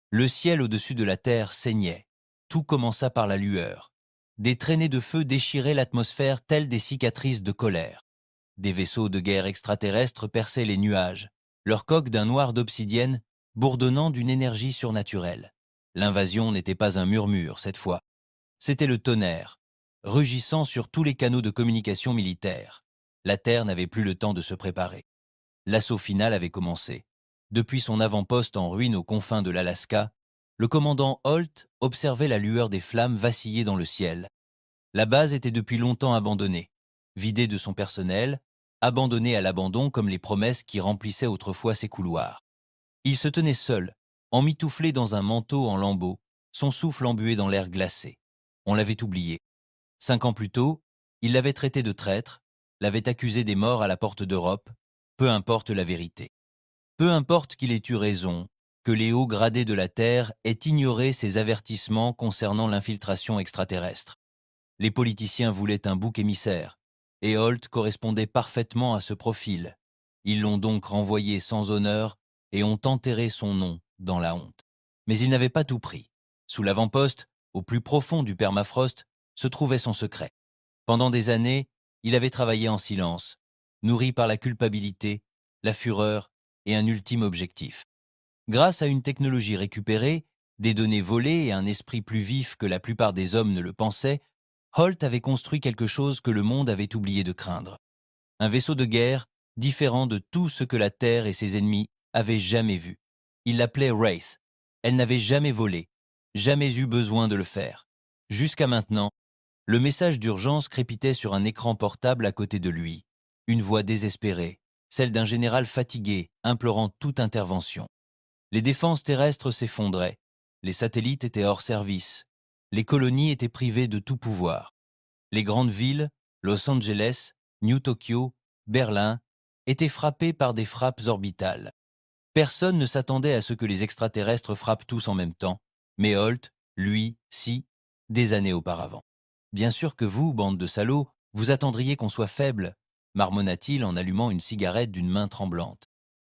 Le ciel au-dessus de la Terre saignait. Tout commença par la lueur. Des traînées de feu déchiraient l'atmosphère telles des cicatrices de colère. Des vaisseaux de guerre extraterrestres perçaient les nuages, leurs coques d'un noir d'obsidienne bourdonnant d'une énergie surnaturelle. L'invasion n'était pas un murmure cette fois. C'était le tonnerre, rugissant sur tous les canaux de communication militaire. La Terre n'avait plus le temps de se préparer. L'assaut final avait commencé. Depuis son avant-poste en ruine aux confins de l'Alaska, le commandant Holt observait la lueur des flammes vaciller dans le ciel. La base était depuis longtemps abandonnée, vidée de son personnel, abandonnée à l'abandon comme les promesses qui remplissaient autrefois ses couloirs. Il se tenait seul, emmitouflé dans un manteau en lambeaux, son souffle embué dans l'air glacé. On l'avait oublié. 5 ans plus tôt, il l'avait traité de traître, l'avait accusé des morts à la porte d'Europe, peu importe la vérité. Peu importe qu'il ait eu raison, que les hauts gradés de la Terre aient ignoré ses avertissements concernant l'infiltration extraterrestre. Les politiciens voulaient un bouc émissaire, et Holt correspondait parfaitement à ce profil. Ils l'ont donc renvoyé sans honneur et ont enterré son nom dans la honte. Mais il n'avait pas tout pris. Sous l'avant-poste, au plus profond du permafrost, se trouvait son secret. Pendant des années, il avait travaillé en silence, nourri par la culpabilité, la fureur et un ultime objectif. Grâce à une technologie récupérée, des données volées et un esprit plus vif que la plupart des hommes ne le pensaient, Holt avait construit quelque chose que le monde avait oublié de craindre. Un vaisseau de guerre différent de tout ce que la Terre et ses ennemis avaient jamais vu. Il l'appelait Wraith. Elle n'avait jamais volé, jamais eu besoin de le faire. Jusqu'à maintenant, le message d'urgence crépitait sur un écran portable à côté de lui. Une voix désespérée, celle d'un général fatigué, implorant toute intervention. Les défenses terrestres s'effondraient. Les satellites étaient hors service. Les colonies étaient privées de tout pouvoir. Les grandes villes, Los Angeles, New Tokyo, Berlin, étaient frappées par des frappes orbitales. Personne ne s'attendait à ce que les extraterrestres frappent tous en même temps, mais Holt, lui, si, des années auparavant. Bien sûr que vous, bande de salauds, vous attendriez qu'on soit faible, marmonna-t-il en allumant une cigarette d'une main tremblante.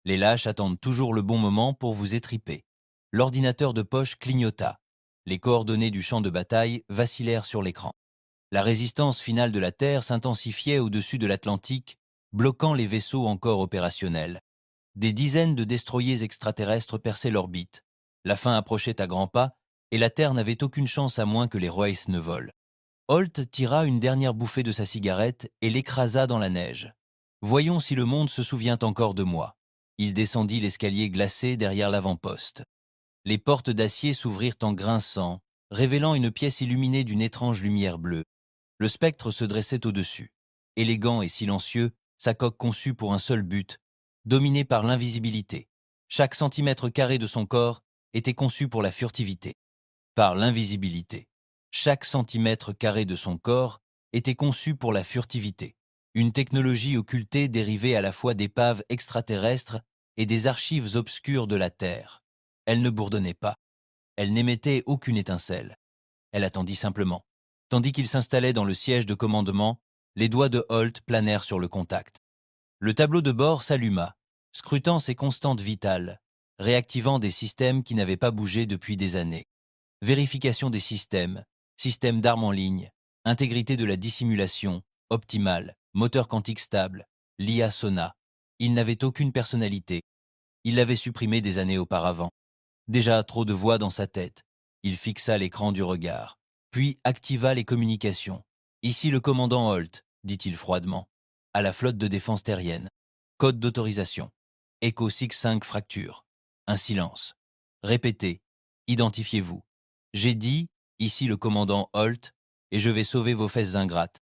Les lâches attendent toujours le bon moment pour vous étriper. L'ordinateur de poche clignota. Les coordonnées du champ de bataille vacillèrent sur l'écran. La résistance finale de la Terre s'intensifiait au-dessus de l'Atlantique, bloquant les vaisseaux encore opérationnels. Des dizaines de destroyers extraterrestres perçaient l'orbite. La fin approchait à grands pas, et la Terre n'avait aucune chance à moins que les Wraiths ne volent. Holt tira une dernière bouffée de sa cigarette et l'écrasa dans la neige. Voyons si le monde se souvient encore de moi. Il descendit l'escalier glacé derrière l'avant-poste. Les portes d'acier s'ouvrirent en grinçant, révélant une pièce illuminée d'une étrange lumière bleue. Le spectre se dressait au-dessus. Élégant et silencieux, sa coque conçue pour un seul but, dominé par l'invisibilité. Chaque centimètre carré de son corps était conçu pour la furtivité. Par l'invisibilité. Chaque centimètre carré de son corps était conçu pour la furtivité. Une technologie occultée dérivée à la fois d'épaves extraterrestres et des archives obscures de la Terre. Elle ne bourdonnait pas. Elle n'émettait aucune étincelle. Elle attendit simplement. Tandis qu'il s'installait dans le siège de commandement, les doigts de Holt planèrent sur le contact. Le tableau de bord s'alluma, scrutant ses constantes vitales, réactivant des systèmes qui n'avaient pas bougé depuis des années. Vérification des systèmes, système d'armes en ligne, intégrité de la dissimulation, optimale, moteur quantique stable, l'IA Sona. Il n'avait aucune personnalité. Il l'avait supprimé des années auparavant. Déjà trop de voix dans sa tête. Il fixa l'écran du regard, puis activa les communications. Ici le commandant Holt, dit-il froidement, à la flotte de défense terrienne. Code d'autorisation. Echo 6-5 fracture. Un silence. Répétez. Identifiez-vous. J'ai dit, ici le commandant Holt, et je vais sauver vos fesses ingrates.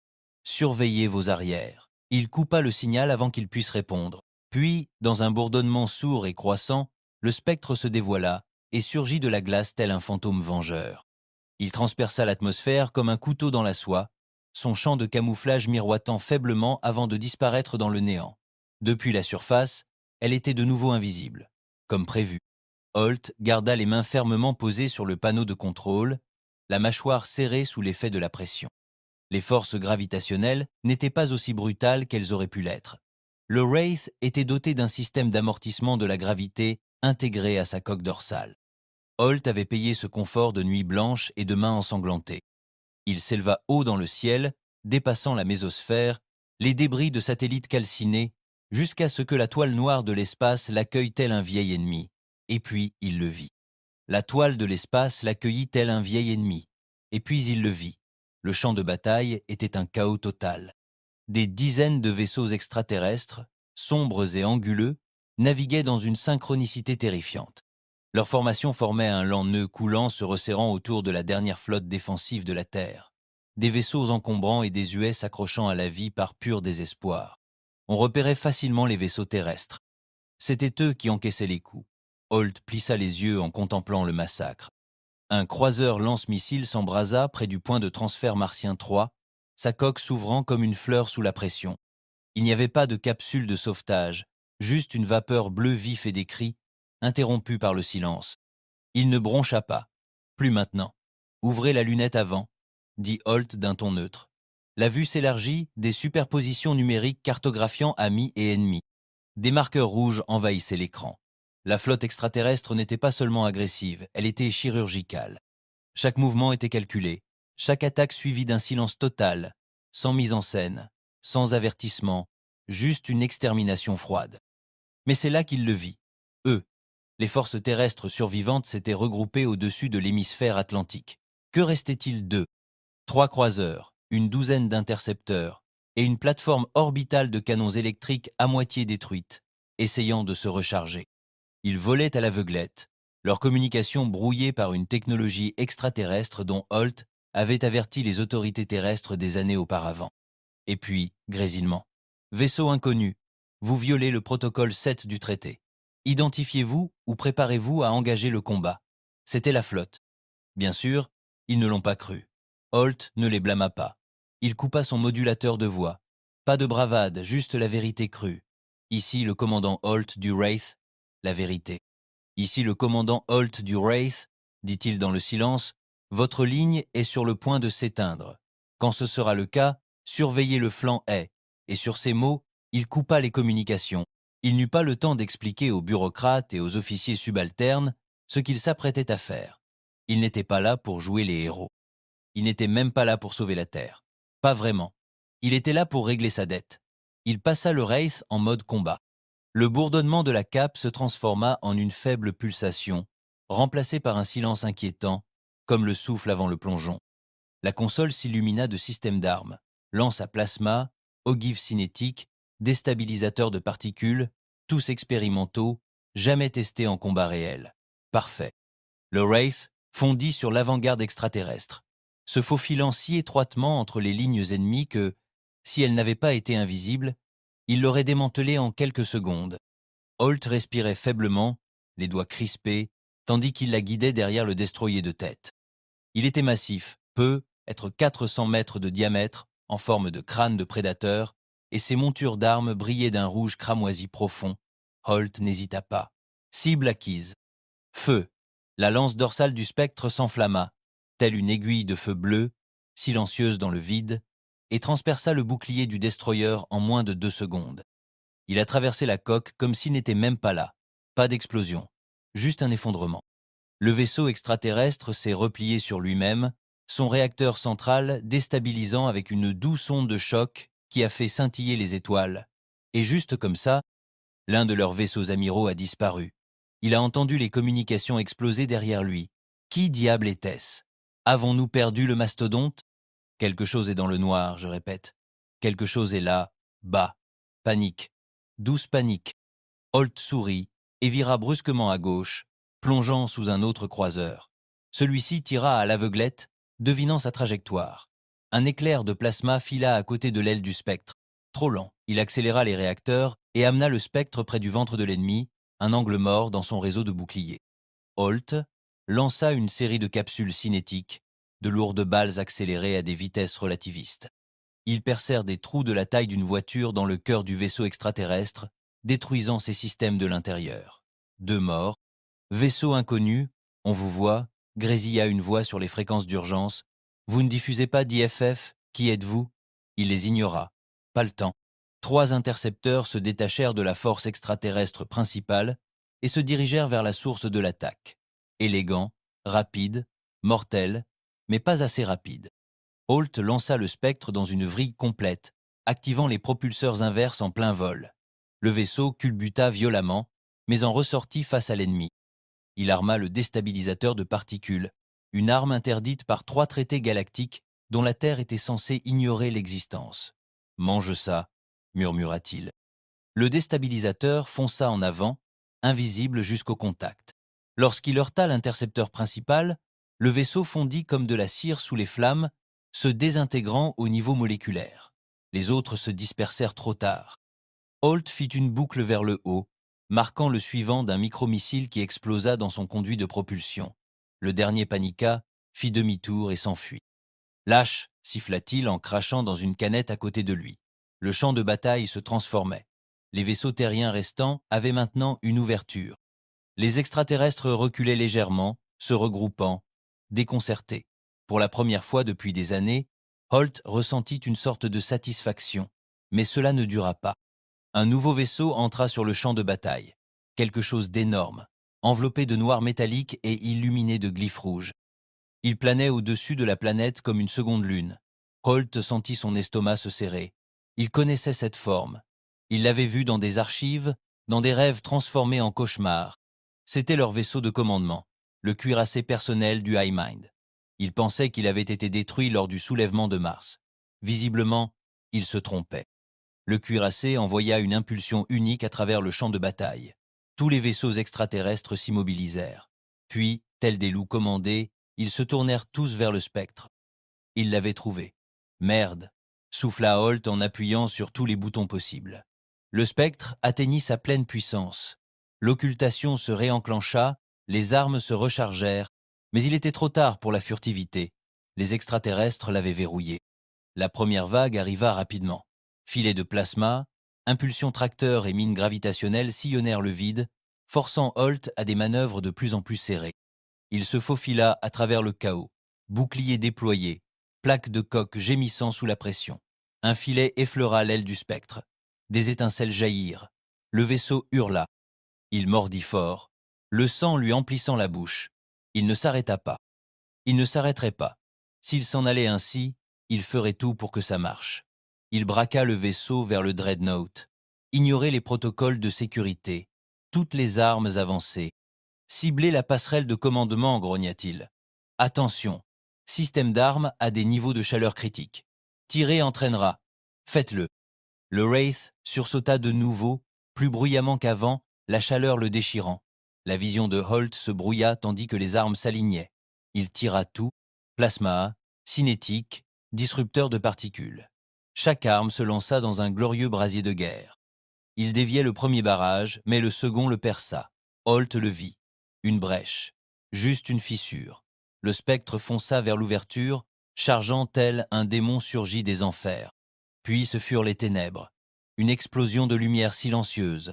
Surveillez vos arrières. Il coupa le signal avant qu'il puisse répondre. Puis, dans un bourdonnement sourd et croissant, le spectre se dévoila et surgit de la glace tel un fantôme vengeur. Il transperça l'atmosphère comme un couteau dans la soie, son champ de camouflage miroitant faiblement avant de disparaître dans le néant. Depuis la surface, elle était de nouveau invisible, comme prévu. Holt garda les mains fermement posées sur le panneau de contrôle, la mâchoire serrée sous l'effet de la pression. Les forces gravitationnelles n'étaient pas aussi brutales qu'elles auraient pu l'être. Le Wraith était doté d'un système d'amortissement de la gravité intégré à sa coque dorsale. Holt avait payé ce confort de nuit blanche et de mains ensanglantées. Il s'éleva haut dans le ciel, dépassant la mésosphère, les débris de satellites calcinés, jusqu'à ce que la toile noire de l'espace l'accueille tel un vieil ennemi. Et puis il le vit. La toile de l'espace l'accueillit tel un vieil ennemi. Et puis il le vit. Le champ de bataille était un chaos total. Des dizaines de vaisseaux extraterrestres, sombres et anguleux, naviguaient dans une synchronicité terrifiante. Leur formation formait un lent nœud coulant se resserrant autour de la dernière flotte défensive de la Terre. Des vaisseaux encombrants et désuets s'accrochant à la vie par pur désespoir. On repérait facilement les vaisseaux terrestres. C'étaient eux qui encaissaient les coups. Holt plissa les yeux en contemplant le massacre. Un croiseur lance-missiles s'embrasa près du point de transfert martien 3, sa coque s'ouvrant comme une fleur sous la pression. Il n'y avait pas de capsule de sauvetage, juste une vapeur bleue vif et des cris, interrompue par le silence. Il ne broncha pas. Plus maintenant. Ouvrez la lunette avant, dit Holt d'un ton neutre. La vue s'élargit, des superpositions numériques cartographiant amis et ennemis. Des marqueurs rouges envahissaient l'écran. La flotte extraterrestre n'était pas seulement agressive, elle était chirurgicale. Chaque mouvement était calculé, chaque attaque suivie d'un silence total, sans mise en scène, sans avertissement, juste une extermination froide. Mais c'est là qu'il le vit. Eux, les forces terrestres survivantes s'étaient regroupées au-dessus de l'hémisphère atlantique. Que restait-il d'eux? 3 croiseurs, une douzaine d'intercepteurs et une plateforme orbitale de canons électriques à moitié détruite, essayant de se recharger. Ils volaient à l'aveuglette, leur communication brouillée par une technologie extraterrestre dont Holt avait averti les autorités terrestres des années auparavant. Et puis, grésillement. Vaisseau inconnu, vous violez le protocole 7 du traité. Identifiez-vous ou préparez-vous à engager le combat. C'était la flotte. Bien sûr, ils ne l'ont pas cru. Holt ne les blâma pas. Il coupa son modulateur de voix. Pas de bravade, juste la vérité crue. Ici le commandant Holt du Wraith, la vérité. Ici le commandant Holt du Wraith, dit-il dans le silence, votre ligne est sur le point de s'éteindre. Quand ce sera le cas, surveillez le flanc est. Et sur ces mots, il coupa les communications. Il n'eut pas le temps d'expliquer aux bureaucrates et aux officiers subalternes ce qu'il s'apprêtait à faire. Il n'était pas là pour jouer les héros. Il n'était même pas là pour sauver la Terre. Pas vraiment. Il était là pour régler sa dette. Il passa le Wraith en mode combat. Le bourdonnement de la cape se transforma en une faible pulsation, remplacée par un silence inquiétant, comme le souffle avant le plongeon. La console s'illumina de systèmes d'armes, lance à plasma, ogives cinétiques, déstabilisateurs de particules, tous expérimentaux, jamais testés en combat réel. Parfait. Le Wraith fondit sur l'avant-garde extraterrestre, se faufilant si étroitement entre les lignes ennemies que, si elles n'avaient pas été invisibles, il l'aurait démantelée en quelques secondes. Holt respirait faiblement, les doigts crispés, tandis qu'il la guidait derrière le destroyer de tête. Il était massif, peut être 400 mètres de diamètre, en forme de crâne de prédateur, et ses montures d'armes brillaient d'un rouge cramoisi profond. Holt n'hésita pas. Cible acquise. Feu. La lance dorsale du spectre s'enflamma, telle une aiguille de feu bleu, silencieuse dans le vide, et transperça le bouclier du destroyer en moins de 2 secondes. Il a traversé la coque comme s'il n'était même pas là. Pas d'explosion, juste un effondrement. Le vaisseau extraterrestre s'est replié sur lui-même, son réacteur central déstabilisant avec une douce onde de choc qui a fait scintiller les étoiles. Et juste comme ça, l'un de leurs vaisseaux amiraux a disparu. Il a entendu les communications exploser derrière lui. Qui diable était-ce? Avons-nous perdu le mastodonte? Quelque chose est dans le noir, je répète. Quelque chose est là, bas. Panique. Douce panique. Holt sourit et vira brusquement à gauche, plongeant sous un autre croiseur. Celui-ci tira à l'aveuglette, devinant sa trajectoire. Un éclair de plasma fila à côté de l'aile du spectre. Trop lent, il accéléra les réacteurs et amena le spectre près du ventre de l'ennemi, un angle mort dans son réseau de boucliers. Holt lança une série de capsules cinétiques, de lourdes balles accélérées à des vitesses relativistes. Ils percèrent des trous de la taille d'une voiture dans le cœur du vaisseau extraterrestre, détruisant ses systèmes de l'intérieur. 2 morts. Vaisseau inconnu, on vous voit, grésilla une voix sur les fréquences d'urgence. Vous ne diffusez pas d'IFF, qui êtes-vous? Il les ignora. Pas le temps. 3 intercepteurs se détachèrent de la force extraterrestre principale et se dirigèrent vers la source de l'attaque. Élégant, rapide, mortel, mais pas assez rapide. Holt lança le spectre dans une vrille complète, activant les propulseurs inverses en plein vol. Le vaisseau culbuta violemment, mais en ressortit face à l'ennemi. Il arma le déstabilisateur de particules, une arme interdite par 3 traités galactiques dont la Terre était censée ignorer l'existence. « Mange ça », murmura-t-il. Le déstabilisateur fonça en avant, invisible jusqu'au contact. Lorsqu'il heurta l'intercepteur principal, le vaisseau fondit comme de la cire sous les flammes, se désintégrant au niveau moléculaire. Les autres se dispersèrent trop tard. Holt fit une boucle vers le haut, marquant le suivant d'un micromissile qui explosa dans son conduit de propulsion. Le dernier paniqua, fit demi-tour et s'enfuit. « Lâche !» siffla-t-il en crachant dans une canette à côté de lui. Le champ de bataille se transformait. Les vaisseaux terriens restants avaient maintenant une ouverture. Les extraterrestres reculaient légèrement, se regroupant, déconcertés. Pour la première fois depuis des années, Holt ressentit une sorte de satisfaction, mais cela ne dura pas. Un nouveau vaisseau entra sur le champ de bataille. Quelque chose d'énorme, enveloppé de noir métallique et illuminé de glyphes rouges. Il planait au-dessus de la planète comme une seconde lune. Holt sentit son estomac se serrer. Il connaissait cette forme. Il l'avait vue dans des archives, dans des rêves transformés en cauchemars. C'était leur vaisseau de commandement, le cuirassé personnel du High Mind. Il pensait qu'il avait été détruit lors du soulèvement de Mars. Visiblement, il se trompait. Le cuirassé envoya une impulsion unique à travers le champ de bataille. Tous les vaisseaux extraterrestres s'immobilisèrent. Puis, tels des loups commandés, ils se tournèrent tous vers le spectre. Ils l'avaient trouvé. Merde, souffla Holt en appuyant sur tous les boutons possibles. Le spectre atteignit sa pleine puissance. L'occultation se réenclencha, les armes se rechargèrent, mais il était trop tard pour la furtivité. Les extraterrestres l'avaient verrouillé. La première vague arriva rapidement. Filets de plasma, impulsions tracteurs et mines gravitationnelles sillonnèrent le vide, forçant Holt à des manœuvres de plus en plus serrées. Il se faufila à travers le chaos, bouclier déployé, plaques de coque gémissant sous la pression. Un filet effleura l'aile du spectre. Des étincelles jaillirent. Le vaisseau hurla. Il mordit fort, le sang lui emplissant la bouche. Il ne s'arrêta pas. Il ne s'arrêterait pas. S'il s'en allait ainsi, il ferait tout pour que ça marche. Il braqua le vaisseau vers le Dreadnought. Ignorer les protocoles de sécurité. Toutes les armes avancées. Cibler la passerelle de commandement, grogna-t-il. Attention, système d'armes à des niveaux de chaleur critiques. Tirer entraînera. Faites-le. Le Wraith sursauta de nouveau, plus bruyamment qu'avant, la chaleur le déchirant. La vision de Holt se brouilla tandis que les armes s'alignaient. Il tira tout, plasma, cinétique, disrupteur de particules. Chaque arme se lança dans un glorieux brasier de guerre. Il déviait le premier barrage, mais le second le perça. Holt le vit. Une brèche. Juste une fissure. Le spectre fonça vers l'ouverture, chargeant tel un démon surgi des enfers. Puis ce furent les ténèbres. Une explosion de lumière silencieuse.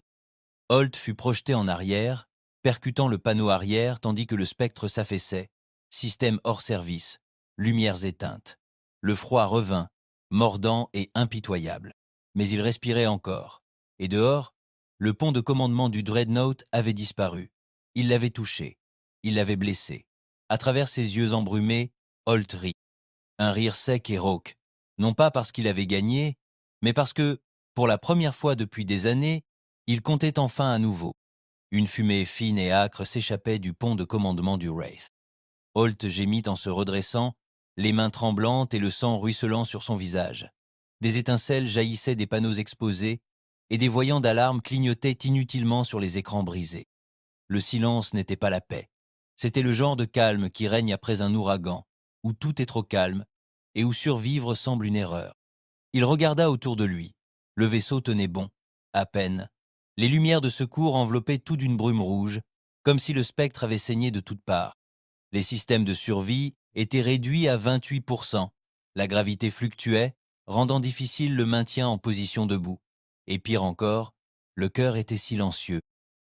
Holt fut projeté en arrière, percutant le panneau arrière tandis que le spectre s'affaissait. Système hors service. Lumières éteintes. Le froid revint, mordant et impitoyable. Mais il respirait encore. Et dehors, le pont de commandement du Dreadnought avait disparu. Il l'avait touché. Il l'avait blessé. À travers ses yeux embrumés, Holt rit. Un rire sec et rauque. Non pas parce qu'il avait gagné, mais parce que, pour la première fois depuis des années, il comptait enfin à nouveau. Une fumée fine et âcre s'échappait du pont de commandement du Wraith. Holt gémit en se redressant, les mains tremblantes et le sang ruisselant sur son visage. Des étincelles jaillissaient des panneaux exposés et des voyants d'alarme clignotaient inutilement sur les écrans brisés. Le silence n'était pas la paix. C'était le genre de calme qui règne après un ouragan, où tout est trop calme et où survivre semble une erreur. Il regarda autour de lui. Le vaisseau tenait bon, à peine. Les lumières de secours enveloppaient tout d'une brume rouge, comme si le spectre avait saigné de toutes parts. Les systèmes de survie étaient réduits à 28%. La gravité fluctuait, rendant difficile le maintien en position debout. Et pire encore, le cœur était silencieux.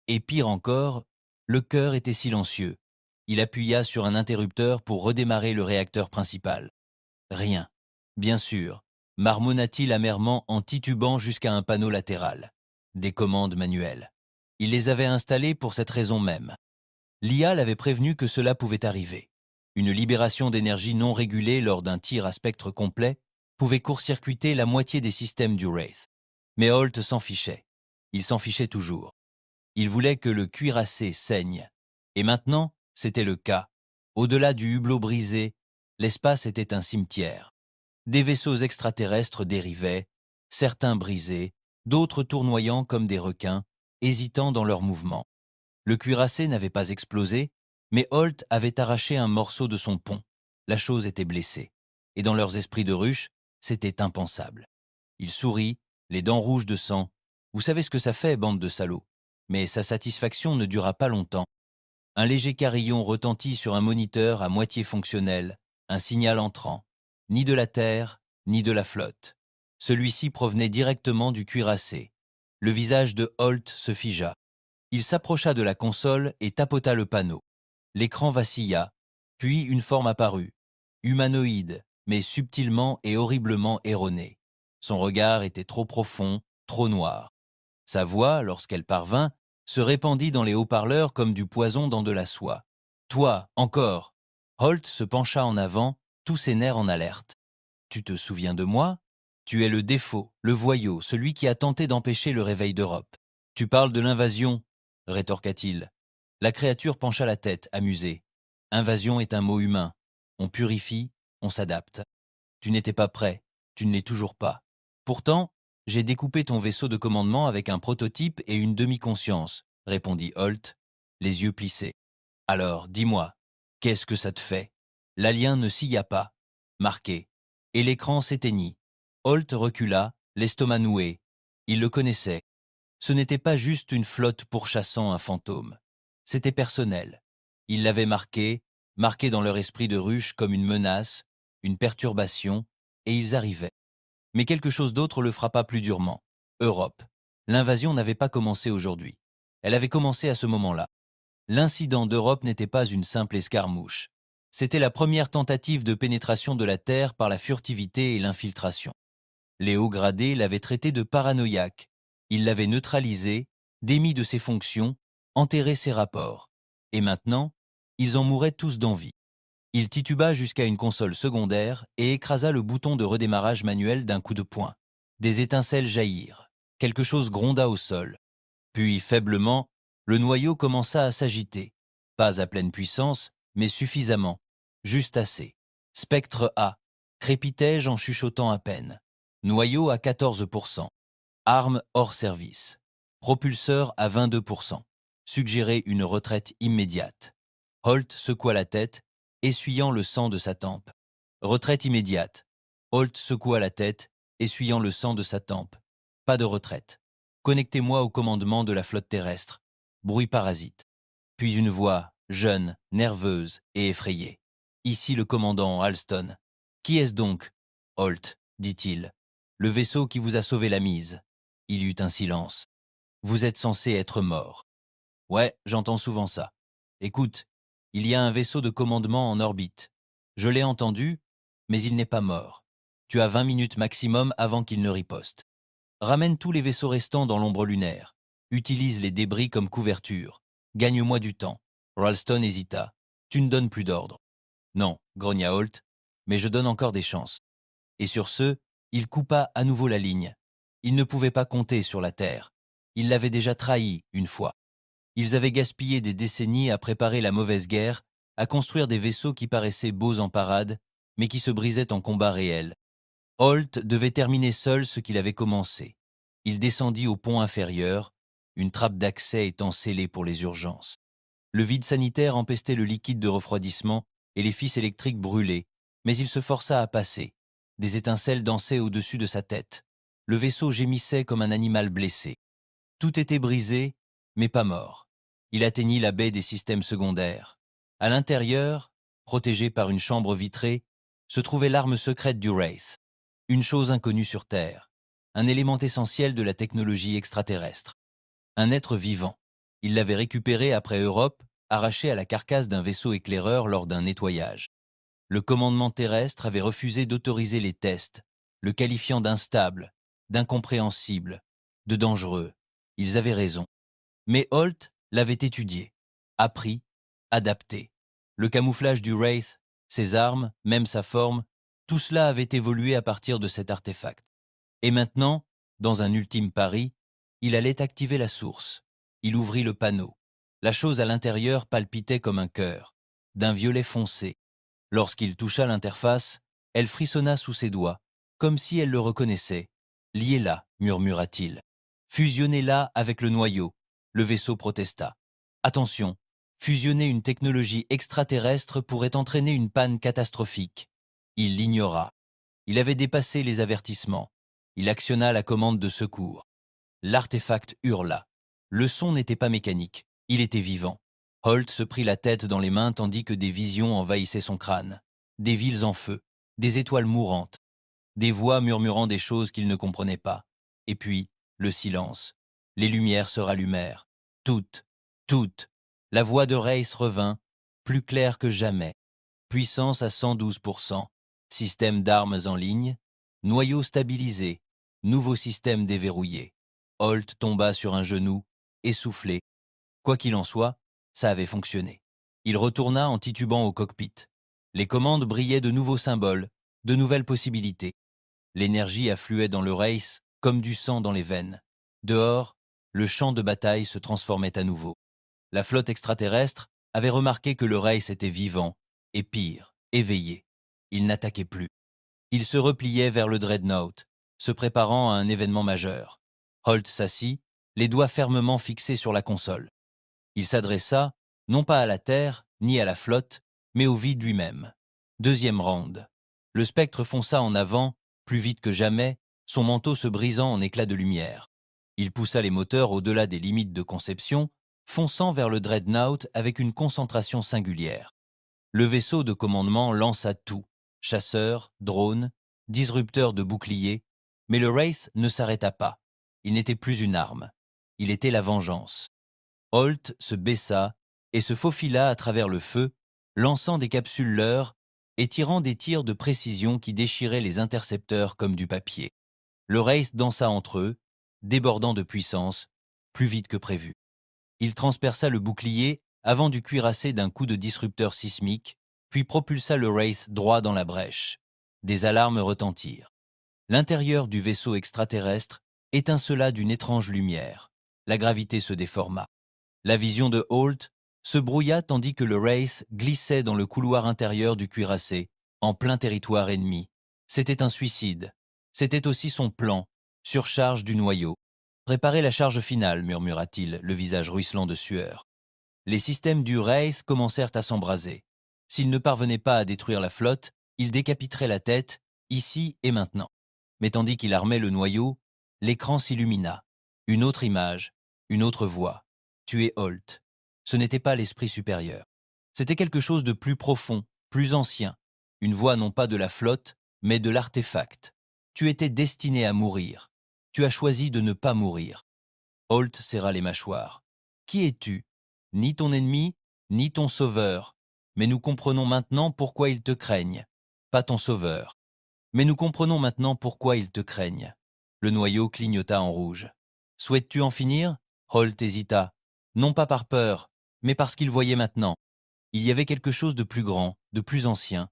Et pire encore, le cœur était silencieux. Il appuya sur un interrupteur pour redémarrer le réacteur principal. Rien. Bien sûr, marmonna-t-il amèrement en titubant jusqu'à un panneau latéral. Des commandes manuelles. Il les avait installées pour cette raison même. L'IA l'avait prévenu que cela pouvait arriver. Une libération d'énergie non régulée lors d'un tir à spectre complet pouvait court-circuiter la moitié des systèmes du Wraith. Mais Holt s'en fichait. Il s'en fichait toujours. Il voulait que le cuirassé saigne. Et maintenant, c'était le cas. Au-delà du hublot brisé, l'espace était un cimetière. Des vaisseaux extraterrestres dérivaient, certains brisés, d'autres tournoyant comme des requins, hésitant dans leurs mouvements. Le cuirassé n'avait pas explosé, mais Holt avait arraché un morceau de son pont. La chose était blessée. Et dans leurs esprits de ruche, c'était impensable. Il sourit, les dents rouges de sang. Vous savez ce que ça fait, bande de salauds. Mais sa satisfaction ne dura pas longtemps. Un léger carillon retentit sur un moniteur à moitié fonctionnel, un signal entrant. Ni de la Terre, ni de la flotte. Celui-ci provenait directement du cuirassé. Le visage de Holt se figea. Il s'approcha de la console et tapota le panneau. L'écran vacilla, puis une forme apparut. Humanoïde, mais subtilement et horriblement erronée. Son regard était trop profond, trop noir. Sa voix, lorsqu'elle parvint, se répandit dans les haut-parleurs comme du poison dans de la soie. « Toi, encore !» Holt se pencha en avant, tous ses nerfs en alerte. « Tu te souviens de moi ? Tu es le défaut, le voyou, celui qui a tenté d'empêcher le réveil d'Europe. Tu parles de l'invasion, rétorqua-t-il. La créature pencha la tête, amusée. Invasion est un mot humain. On purifie, on s'adapte. Tu n'étais pas prêt, tu ne l'es toujours pas. Pourtant, j'ai découpé ton vaisseau de commandement avec un prototype et une demi-conscience, répondit Holt, les yeux plissés. Alors, dis-moi, qu'est-ce que ça te fait? L'alien ne silla pas, marqué, et l'écran s'éteignit. Holt recula, l'estomac noué. Il le connaissait. Ce n'était pas juste une flotte pourchassant un fantôme. C'était personnel. Il l'avait marqué dans leur esprit de ruche comme une menace, une perturbation, et ils arrivaient. Mais quelque chose d'autre le frappa plus durement. Europe. L'invasion n'avait pas commencé aujourd'hui. Elle avait commencé à ce moment-là. L'incident d'Europe n'était pas une simple escarmouche. C'était la première tentative de pénétration de la Terre par la furtivité et l'infiltration. Les hauts gradés l'avaient traité de paranoïaque. Ils l'avaient neutralisé, démis de ses fonctions, enterré ses rapports. Et maintenant, ils en mouraient tous d'envie. Il tituba jusqu'à une console secondaire et écrasa le bouton de redémarrage manuel d'un coup de poing. Des étincelles jaillirent. Quelque chose gronda au sol. Puis, faiblement, le noyau commença à s'agiter. Pas à pleine puissance, mais suffisamment. Juste assez. Spectre A. Crépitai-je en chuchotant à peine. Noyau à 14%. Arme hors service. Propulseur à 22%. Suggérer une retraite immédiate. Holt secoua la tête, essuyant le sang de sa tempe. Retraite immédiate. Holt secoua la tête, essuyant le sang de sa tempe. Pas de retraite. Connectez-moi au commandement de la flotte terrestre. Bruit parasite. Puis une voix, jeune, nerveuse et effrayée. Ici le commandant Alston. Qui est-ce donc? Holt, dit-il. Le vaisseau qui vous a sauvé la mise. Il y eut un silence. Vous êtes censé être mort. Ouais, j'entends souvent ça. Écoute, il y a un vaisseau de commandement en orbite. Je l'ai entendu, mais il n'est pas mort. Tu as 20 minutes maximum avant qu'il ne riposte. Ramène tous les vaisseaux restants dans l'ombre lunaire. Utilise les débris comme couverture. Gagne-moi du temps. Ralston hésita. Tu ne donnes plus d'ordre. Non, grogna Holt, mais je donne encore des chances. Et sur ce, il coupa à nouveau la ligne. Il ne pouvait pas compter sur la Terre. Il l'avait déjà trahi une fois. Ils avaient gaspillé des décennies à préparer la mauvaise guerre, à construire des vaisseaux qui paraissaient beaux en parade, mais qui se brisaient en combat réel. Holt devait terminer seul ce qu'il avait commencé. Il descendit au pont inférieur, une trappe d'accès étant scellée pour les urgences. Le vide sanitaire empestait le liquide de refroidissement et les fils électriques brûlaient, mais il se força à passer. Des étincelles dansaient au-dessus de sa tête. Le vaisseau gémissait comme un animal blessé. Tout était brisé, mais pas mort. Il atteignit la baie des systèmes secondaires. À l'intérieur, protégé par une chambre vitrée, se trouvait l'arme secrète du Wraith. Une chose inconnue sur Terre. Un élément essentiel de la technologie extraterrestre. Un être vivant. Il l'avait récupéré après Europe, arraché à la carcasse d'un vaisseau éclaireur lors d'un nettoyage. Le commandement terrestre avait refusé d'autoriser les tests, le qualifiant d'instable, d'incompréhensible, de dangereux. Ils avaient raison. Mais Holt l'avait étudié, appris, adapté. Le camouflage du Wraith, ses armes, même sa forme, tout cela avait évolué à partir de cet artefact. Et maintenant, dans un ultime pari, il allait activer la source. Il ouvrit le panneau. La chose à l'intérieur palpitait comme un cœur, d'un violet foncé. Lorsqu'il toucha l'interface, elle frissonna sous ses doigts, comme si elle le reconnaissait. « Liez-la », murmura-t-il. « Fusionnez-la avec le noyau », le vaisseau protesta. « Attention, fusionner une technologie extraterrestre pourrait entraîner une panne catastrophique. » Il l'ignora. Il avait dépassé les avertissements. Il actionna la commande de secours. L'artefact hurla. Le son n'était pas mécanique, il était vivant. Holt se prit la tête dans les mains tandis que des visions envahissaient son crâne. Des villes en feu, des étoiles mourantes, des voix murmurant des choses qu'il ne comprenait pas. Et puis, le silence. Les lumières se rallumèrent. Toutes, toutes. La voix de Reiss revint, plus claire que jamais. Puissance à 112%. Système d'armes en ligne. Noyau stabilisé. Nouveau système déverrouillé. Holt tomba sur un genou, essoufflé. Quoi qu'il en soit, ça avait fonctionné. Il retourna en titubant au cockpit. Les commandes brillaient de nouveaux symboles, de nouvelles possibilités. L'énergie affluait dans le Wraith comme du sang dans les veines. Dehors, le champ de bataille se transformait à nouveau. La flotte extraterrestre avait remarqué que le Wraith était vivant, et pire, éveillé. Il n'attaquait plus. Il se repliait vers le Dreadnought, se préparant à un événement majeur. Holt s'assit, les doigts fermement fixés sur la console. Il s'adressa, non pas à la Terre, ni à la flotte, mais au vide lui-même. Deuxième round. Le spectre fonça en avant, plus vite que jamais, son manteau se brisant en éclats de lumière. Il poussa les moteurs au-delà des limites de conception, fonçant vers le Dreadnought avec une concentration singulière. Le vaisseau de commandement lança tout, chasseurs, drones, disrupteurs de boucliers, mais le Wraith ne s'arrêta pas. Il n'était plus une arme. Il était la vengeance. Holt se baissa et se faufila à travers le feu, lançant des capsules leurres et tirant des tirs de précision qui déchiraient les intercepteurs comme du papier. Le Wraith dansa entre eux, débordant de puissance, plus vite que prévu. Il transperça le bouclier avant du cuirassé d'un coup de disrupteur sismique, puis propulsa le Wraith droit dans la brèche. Des alarmes retentirent. L'intérieur du vaisseau extraterrestre étincela d'une étrange lumière. La gravité se déforma. La vision de Holt se brouilla tandis que le Wraith glissait dans le couloir intérieur du cuirassé, en plein territoire ennemi. C'était un suicide. C'était aussi son plan, surcharge du noyau. « Préparez la charge finale », murmura-t-il, le visage ruisselant de sueur. Les systèmes du Wraith commencèrent à s'embraser. S'il ne parvenait pas à détruire la flotte, il décapiterait la tête, ici et maintenant. Mais tandis qu'il armait le noyau, l'écran s'illumina. Une autre image, une autre voix. Tuer Holt. Ce n'était pas l'esprit supérieur. C'était quelque chose de plus profond, plus ancien. Une voix non pas de la flotte, mais de l'artefact. Tu étais destiné à mourir. Tu as choisi de ne pas mourir. Holt serra les mâchoires. Qui es-tu? Ni ton ennemi, ni ton sauveur. Mais nous comprenons maintenant pourquoi ils te craignent. Pas ton sauveur. Mais nous comprenons maintenant pourquoi ils te craignent. Le noyau clignota en rouge. Souhaites-tu en finir? Holt hésita. Non pas par peur, mais parce qu'il voyait maintenant. Il y avait quelque chose de plus grand, de plus ancien.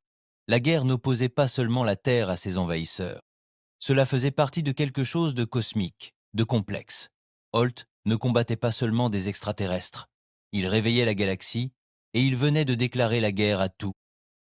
La guerre n'opposait pas seulement la Terre à ses envahisseurs. Cela faisait partie de quelque chose de cosmique, de complexe. Holt ne combattait pas seulement des extraterrestres. Il réveillait la galaxie et il venait de déclarer la guerre à tout.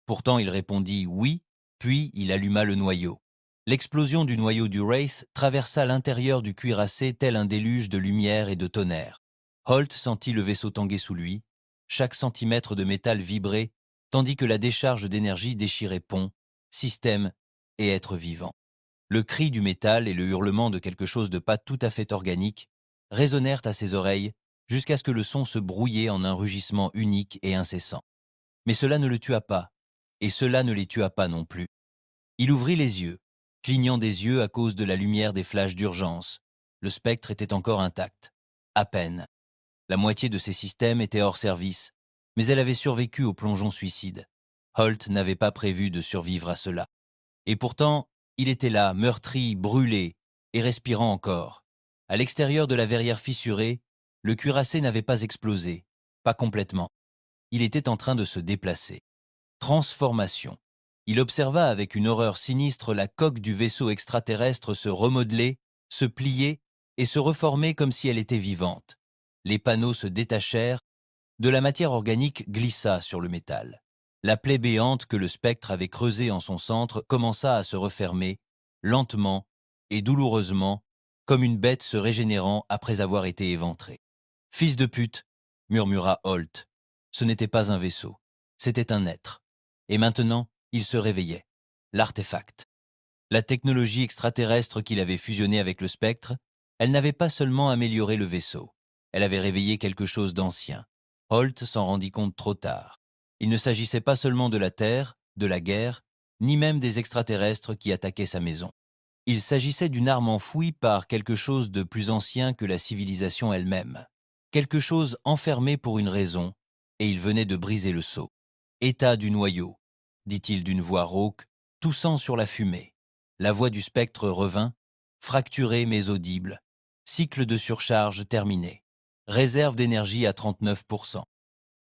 Pourtant il répondit oui, puis il alluma le noyau. L'explosion du noyau du Wraith traversa l'intérieur du cuirassé tel un déluge de lumière et de tonnerre. Holt sentit le vaisseau tanguer sous lui, chaque centimètre de métal vibrait, tandis que la décharge d'énergie déchirait pont, système et être vivant. Le cri du métal et le hurlement de quelque chose de pas tout à fait organique résonnèrent à ses oreilles jusqu'à ce que le son se brouillait en un rugissement unique et incessant. Mais cela ne le tua pas, et cela ne les tua pas non plus. Il ouvrit les yeux, clignant des yeux à cause de la lumière des flashs d'urgence. Le spectre était encore intact. À peine. La moitié de ses systèmes étaient hors service, mais elle avait survécu au plongeon suicide. Holt n'avait pas prévu de survivre à cela. Et pourtant, il était là, meurtri, brûlé, et respirant encore. À l'extérieur de la verrière fissurée, le cuirassé n'avait pas explosé, pas complètement. Il était en train de se déplacer. Transformation. Il observa avec une horreur sinistre la coque du vaisseau extraterrestre se remodeler, se plier et se reformer comme si elle était vivante. Les panneaux se détachèrent, de la matière organique glissa sur le métal. La plaie béante que le spectre avait creusée en son centre commença à se refermer, lentement et douloureusement, comme une bête se régénérant après avoir été éventrée. « Fils de pute !» murmura Holt. Ce n'était pas un vaisseau, c'était un être. Et maintenant, il se réveillait. L'artefact. La technologie extraterrestre qu'il avait fusionnée avec le spectre, elle n'avait pas seulement amélioré le vaisseau, elle avait réveillé quelque chose d'ancien. Holt s'en rendit compte trop tard. Il ne s'agissait pas seulement de la Terre, de la guerre, ni même des extraterrestres qui attaquaient sa maison. Il s'agissait d'une arme enfouie par quelque chose de plus ancien que la civilisation elle-même. Quelque chose enfermé pour une raison, et il venait de briser le sceau. « État du noyau », dit-il d'une voix rauque, toussant sur la fumée. La voix du spectre revint, fracturée mais audible. Cycle de surcharge terminé. Réserve d'énergie à 39%.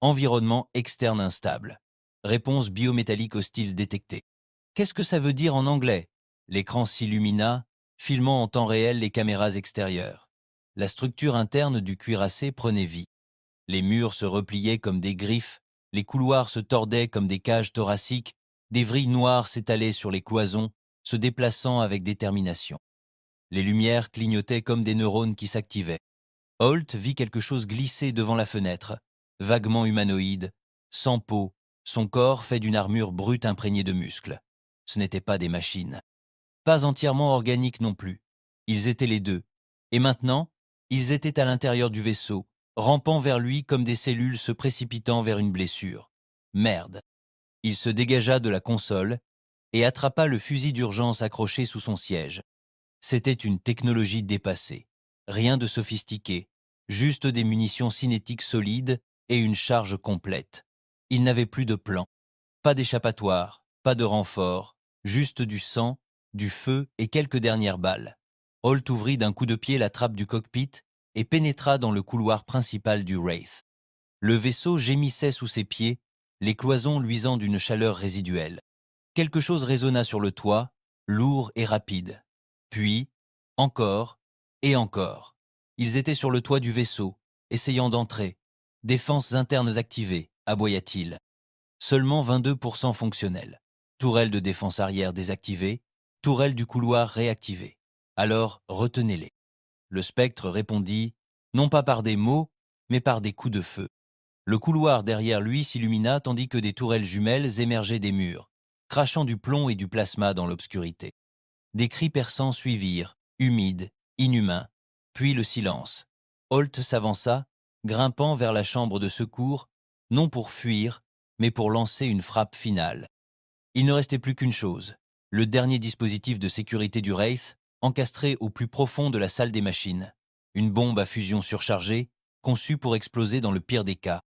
Environnement externe instable. Réponse biométallique hostile détectée. Qu'est-ce que ça veut dire en anglais? L'écran s'illumina, filmant en temps réel les caméras extérieures. La structure interne du cuirassé prenait vie. Les murs se repliaient comme des griffes, les couloirs se tordaient comme des cages thoraciques, des vrilles noires s'étalaient sur les cloisons, se déplaçant avec détermination. Les lumières clignotaient comme des neurones qui s'activaient. Holt vit quelque chose glisser devant la fenêtre, vaguement humanoïde, sans peau, son corps fait d'une armure brute imprégnée de muscles. Ce n'étaient pas des machines. Pas entièrement organiques non plus. Ils étaient les deux. Et maintenant, ils étaient à l'intérieur du vaisseau, rampant vers lui comme des cellules se précipitant vers une blessure. Merde. Il se dégagea de la console et attrapa le fusil d'urgence accroché sous son siège. C'était une technologie dépassée. Rien de sophistiqué, juste des munitions cinétiques solides et une charge complète. Il n'avait plus de plan. Pas d'échappatoire, pas de renfort, juste du sang, du feu et quelques dernières balles. Holt ouvrit d'un coup de pied la trappe du cockpit et pénétra dans le couloir principal du Wraith. Le vaisseau gémissait sous ses pieds, les cloisons luisant d'une chaleur résiduelle. Quelque chose résonna sur le toit, lourd et rapide. Puis, encore et encore. Ils étaient sur le toit du vaisseau, essayant d'entrer. Défenses internes activées, aboya-t-il. Seulement 22% fonctionnels. Tourelle de défense arrière désactivée, tourelle du couloir réactivée. Alors, retenez-les. Le spectre répondit, non pas par des mots, mais par des coups de feu. Le couloir derrière lui s'illumina tandis que des tourelles jumelles émergeaient des murs, crachant du plomb et du plasma dans l'obscurité. Des cris perçants suivirent, humides, inhumains, puis le silence. Holt s'avança, grimpant vers la chambre de secours, non pour fuir, mais pour lancer une frappe finale. Il ne restait plus qu'une chose, le dernier dispositif de sécurité du Wraith, encastré au plus profond de la salle des machines. Une bombe à fusion surchargée, conçue pour exploser dans le pire des cas.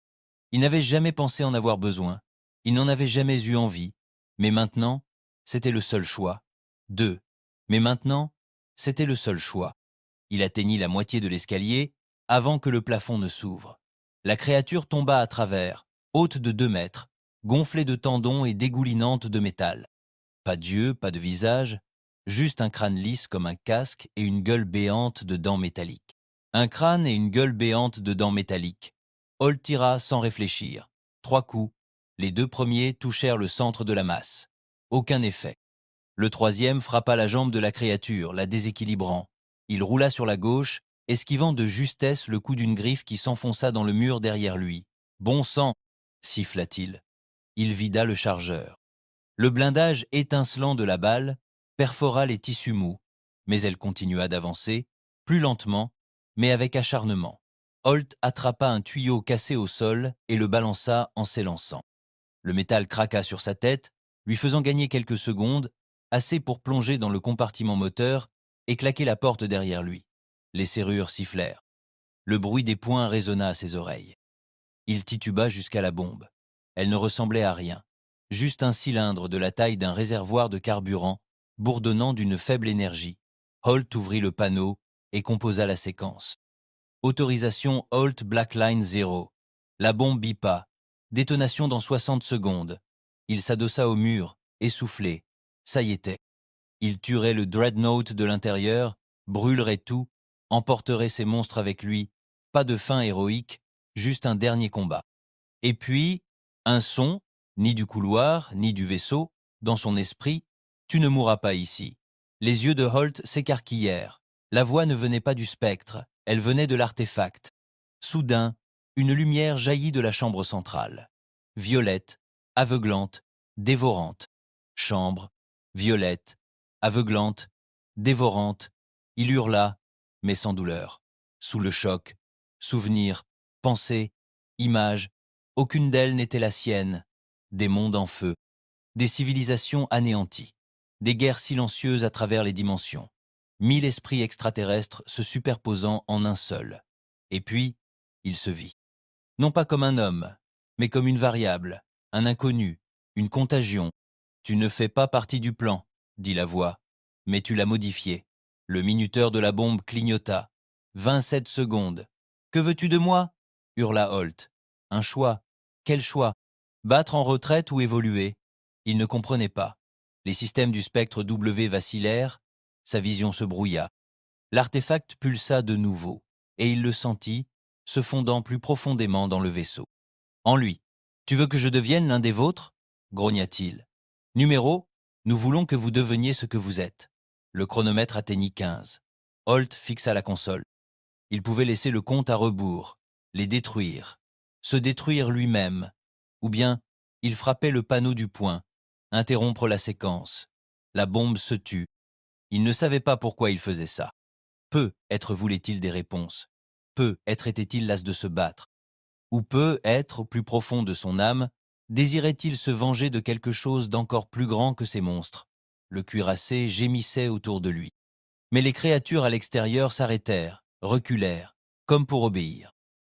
Il n'avait jamais pensé en avoir besoin, il n'en avait jamais eu envie, mais maintenant, c'était le seul choix. Mais maintenant, c'était le seul choix. Il atteignit la moitié de l'escalier avant que le plafond ne s'ouvre. La créature tomba à travers, haute de 2 mètres, gonflée de tendons et dégoulinante de métal. Pas d'yeux, pas de visage, juste un crâne lisse comme un casque et une gueule béante de dents métalliques. Un crâne et une gueule béante de dents métalliques. Holt tira sans réfléchir. 3 coups. Les 2 premiers touchèrent le centre de la masse. Aucun effet. Le 3e frappa la jambe de la créature, la déséquilibrant. Il roula sur la gauche, esquivant de justesse le coup d'une griffe qui s'enfonça dans le mur derrière lui. « Bon sang !» siffla-t-il. Il vida le chargeur. Le blindage étincelant de la balle perfora les tissus mous, mais elle continua d'avancer, plus lentement, mais avec acharnement. Holt attrapa un tuyau cassé au sol et le balança en s'élançant. Le métal craqua sur sa tête, lui faisant gagner quelques secondes, assez pour plonger dans le compartiment moteur et claquer la porte derrière lui. Les serrures sifflèrent. Le bruit des poings résonna à ses oreilles. Il tituba jusqu'à la bombe. Elle ne ressemblait à rien. Juste un cylindre de la taille d'un réservoir de carburant, bourdonnant d'une faible énergie. Holt ouvrit le panneau et composa la séquence. Autorisation Holt Black Line 0. La bombe bipa. Détonation dans 60 secondes. Il s'adossa au mur, essoufflé. Ça y était. Il tuerait le Dreadnought de l'intérieur, brûlerait tout, emporterait ses monstres avec lui. Pas de fin héroïque, juste un dernier combat. Et puis, un son, ni du couloir, ni du vaisseau, dans son esprit, tu ne mourras pas ici. Les yeux de Holt s'écarquillèrent. La voix ne venait pas du spectre, elle venait de l'artefact. Soudain, une lumière jaillit de la chambre centrale. Violette, aveuglante, dévorante. Chambre, violette, aveuglante, dévorante. Il hurla, mais sans douleur. Sous le choc, souvenir, pensée, image, aucune d'elles n'était la sienne. Des mondes en feu, des civilisations anéanties, des guerres silencieuses à travers les dimensions. 1000 esprits extraterrestres se superposant en un seul. Et puis, il se vit. Non pas comme un homme, mais comme une variable, un inconnu, une contagion. Tu ne fais pas partie du plan, dit la voix, mais tu l'as modifié. Le minuteur de la bombe clignota. 27 secondes. Que veux-tu de moi hurla Holt. Un choix. Quel choix? Battre en retraite ou évoluer? Il ne comprenait pas. Les systèmes du spectre W vacillèrent, sa vision se brouilla. L'artefact pulsa de nouveau, et il le sentit, se fondant plus profondément dans le vaisseau. En lui. Tu veux que je devienne l'un des vôtres grogna-t-il. Numéro, nous voulons que vous deveniez ce que vous êtes. Le chronomètre atteignit 15. Holt fixa la console. Il pouvait laisser le compte à rebours, les détruire, se détruire lui-même, ou bien il frappait le panneau du poing, interrompre la séquence. La bombe se tut. Il ne savait pas pourquoi il faisait ça. Peut-être voulait-il des réponses. Peut-être était-il las de se battre. Ou peut-être, au plus profond de son âme, désirait-il se venger de quelque chose d'encore plus grand que ces monstres. Le cuirassé gémissait autour de lui. Mais les créatures à l'extérieur s'arrêtèrent, reculèrent, comme pour obéir.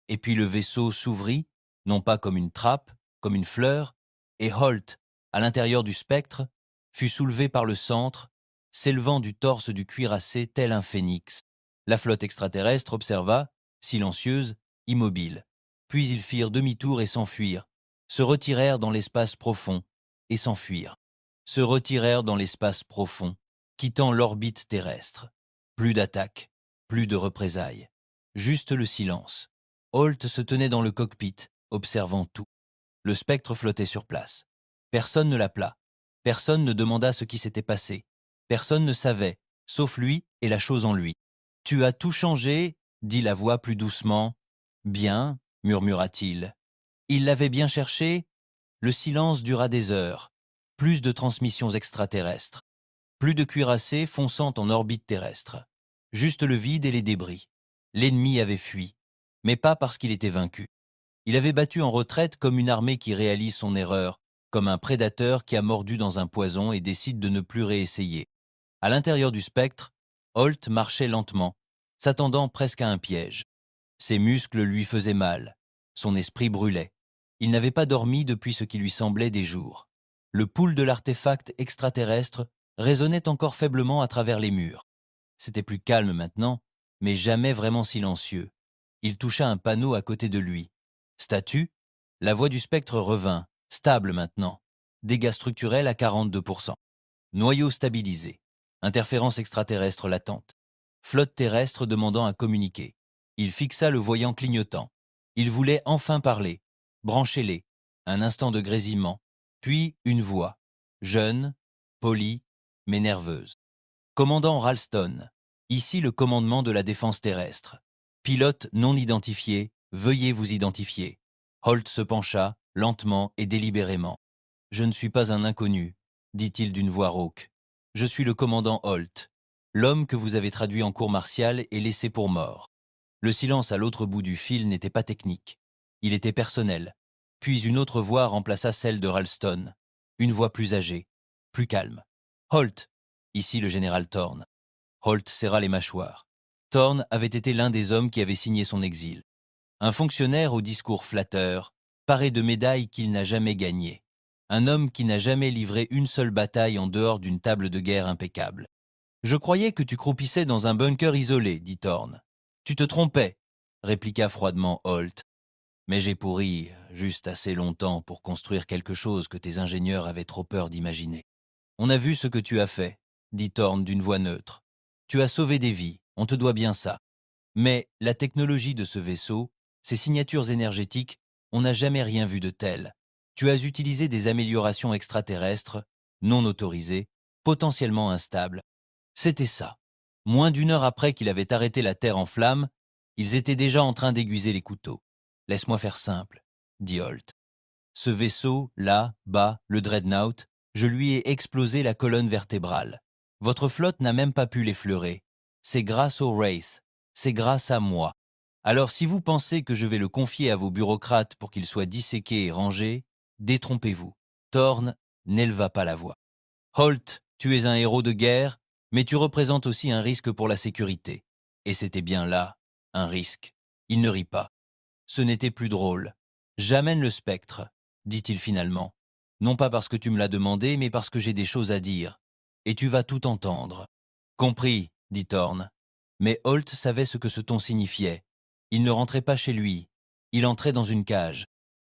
Et puis le vaisseau s'ouvrit, non pas comme une trappe, comme une fleur, et Holt, à l'intérieur du spectre, fut soulevé par le centre, s'élevant du torse du cuirassé tel un phénix. La flotte extraterrestre observa, silencieuse, immobile. Puis ils firent demi-tour et s'enfuirent, se retirèrent dans l'espace profond, et s'enfuirent. Se retirèrent dans l'espace profond, quittant l'orbite terrestre. Plus d'attaque, plus de représailles, juste le silence. Holt se tenait dans le cockpit, observant tout. Le spectre flottait sur place. Personne ne l'appela. Personne ne demanda ce qui s'était passé. Personne ne savait, sauf lui et la chose en lui. « Tu as tout changé » dit la voix plus doucement. « Bien » murmura-t-il. Il l'avait bien cherché. Le silence dura des heures. Plus de transmissions extraterrestres. Plus de cuirassés fonçant en orbite terrestre. Juste le vide et les débris. L'ennemi avait fui, mais pas parce qu'il était vaincu. Il avait battu en retraite comme une armée qui réalise son erreur, comme un prédateur qui a mordu dans un poison et décide de ne plus réessayer. À l'intérieur du spectre, Holt marchait lentement, s'attendant presque à un piège. Ses muscles lui faisaient mal, son esprit brûlait. Il n'avait pas dormi depuis ce qui lui semblait des jours. Le pouls de l'artefact extraterrestre résonnait encore faiblement à travers les murs. C'était plus calme maintenant, mais jamais vraiment silencieux. Il toucha un panneau à côté de lui. Statut, la voix du spectre revint, stable maintenant. Dégâts structurels à 42%. Noyau stabilisé. Interférence extraterrestre latente. Flotte terrestre demandant à communiquer. Il fixa le voyant clignotant. Il voulait enfin parler. Branchez-les. Un instant de grésillement. Puis une voix. Jeune, polie, mais nerveuse. Commandant Ralston. Ici le commandement de la défense terrestre. Pilote non identifié, veuillez vous identifier. Holt se pencha, lentement et délibérément. Je ne suis pas un inconnu, dit-il d'une voix rauque. Je suis le commandant Holt, l'homme que vous avez traduit en cour martiale et laissé pour mort. Le silence à l'autre bout du fil n'était pas technique. Il était personnel. Puis une autre voix remplaça celle de Ralston. Une voix plus âgée, plus calme. Holt, ici le général Thorne. Holt serra les mâchoires. Thorne avait été l'un des hommes qui avait signé son exil. Un fonctionnaire au discours flatteur, paré de médailles qu'il n'a jamais gagnées. Un homme qui n'a jamais livré une seule bataille en dehors d'une table de guerre impeccable. « Je croyais que tu croupissais dans un bunker isolé, dit Thorne. Tu te trompais, répliqua froidement Holt. Mais j'ai pourri juste assez longtemps pour construire quelque chose que tes ingénieurs avaient trop peur d'imaginer. On a vu ce que tu as fait, dit Thorne d'une voix neutre. Tu as sauvé des vies, on te doit bien ça. Mais la technologie de ce vaisseau, ses signatures énergétiques, on n'a jamais rien vu de tel. Tu as utilisé des améliorations extraterrestres, non autorisées, potentiellement instables. C'était ça. Moins d'une heure après qu'il avait arrêté la Terre en flammes, ils étaient déjà en train d'aiguiser les couteaux. Laisse-moi faire simple, dit Holt. Ce vaisseau, là, bas, le Dreadnought, je lui ai explosé la colonne vertébrale. Votre flotte n'a même pas pu l'effleurer. C'est grâce au Wraith. C'est grâce à moi. Alors si vous pensez que je vais le confier à vos bureaucrates pour qu'il soit disséqué et rangé, détrompez-vous. Thorne n'éleva pas la voix. Holt, tu es un héros de guerre, mais tu représentes aussi un risque pour la sécurité. Et c'était bien là, un risque. Il ne rit pas. Ce n'était plus drôle. J'amène le spectre, dit-il finalement. Non pas parce que tu me l'as demandé, mais parce que j'ai des choses à dire. Et tu vas tout entendre. Compris, dit Thorne. Mais Holt savait ce que ce ton signifiait. Il ne rentrait pas chez lui. Il entrait dans une cage.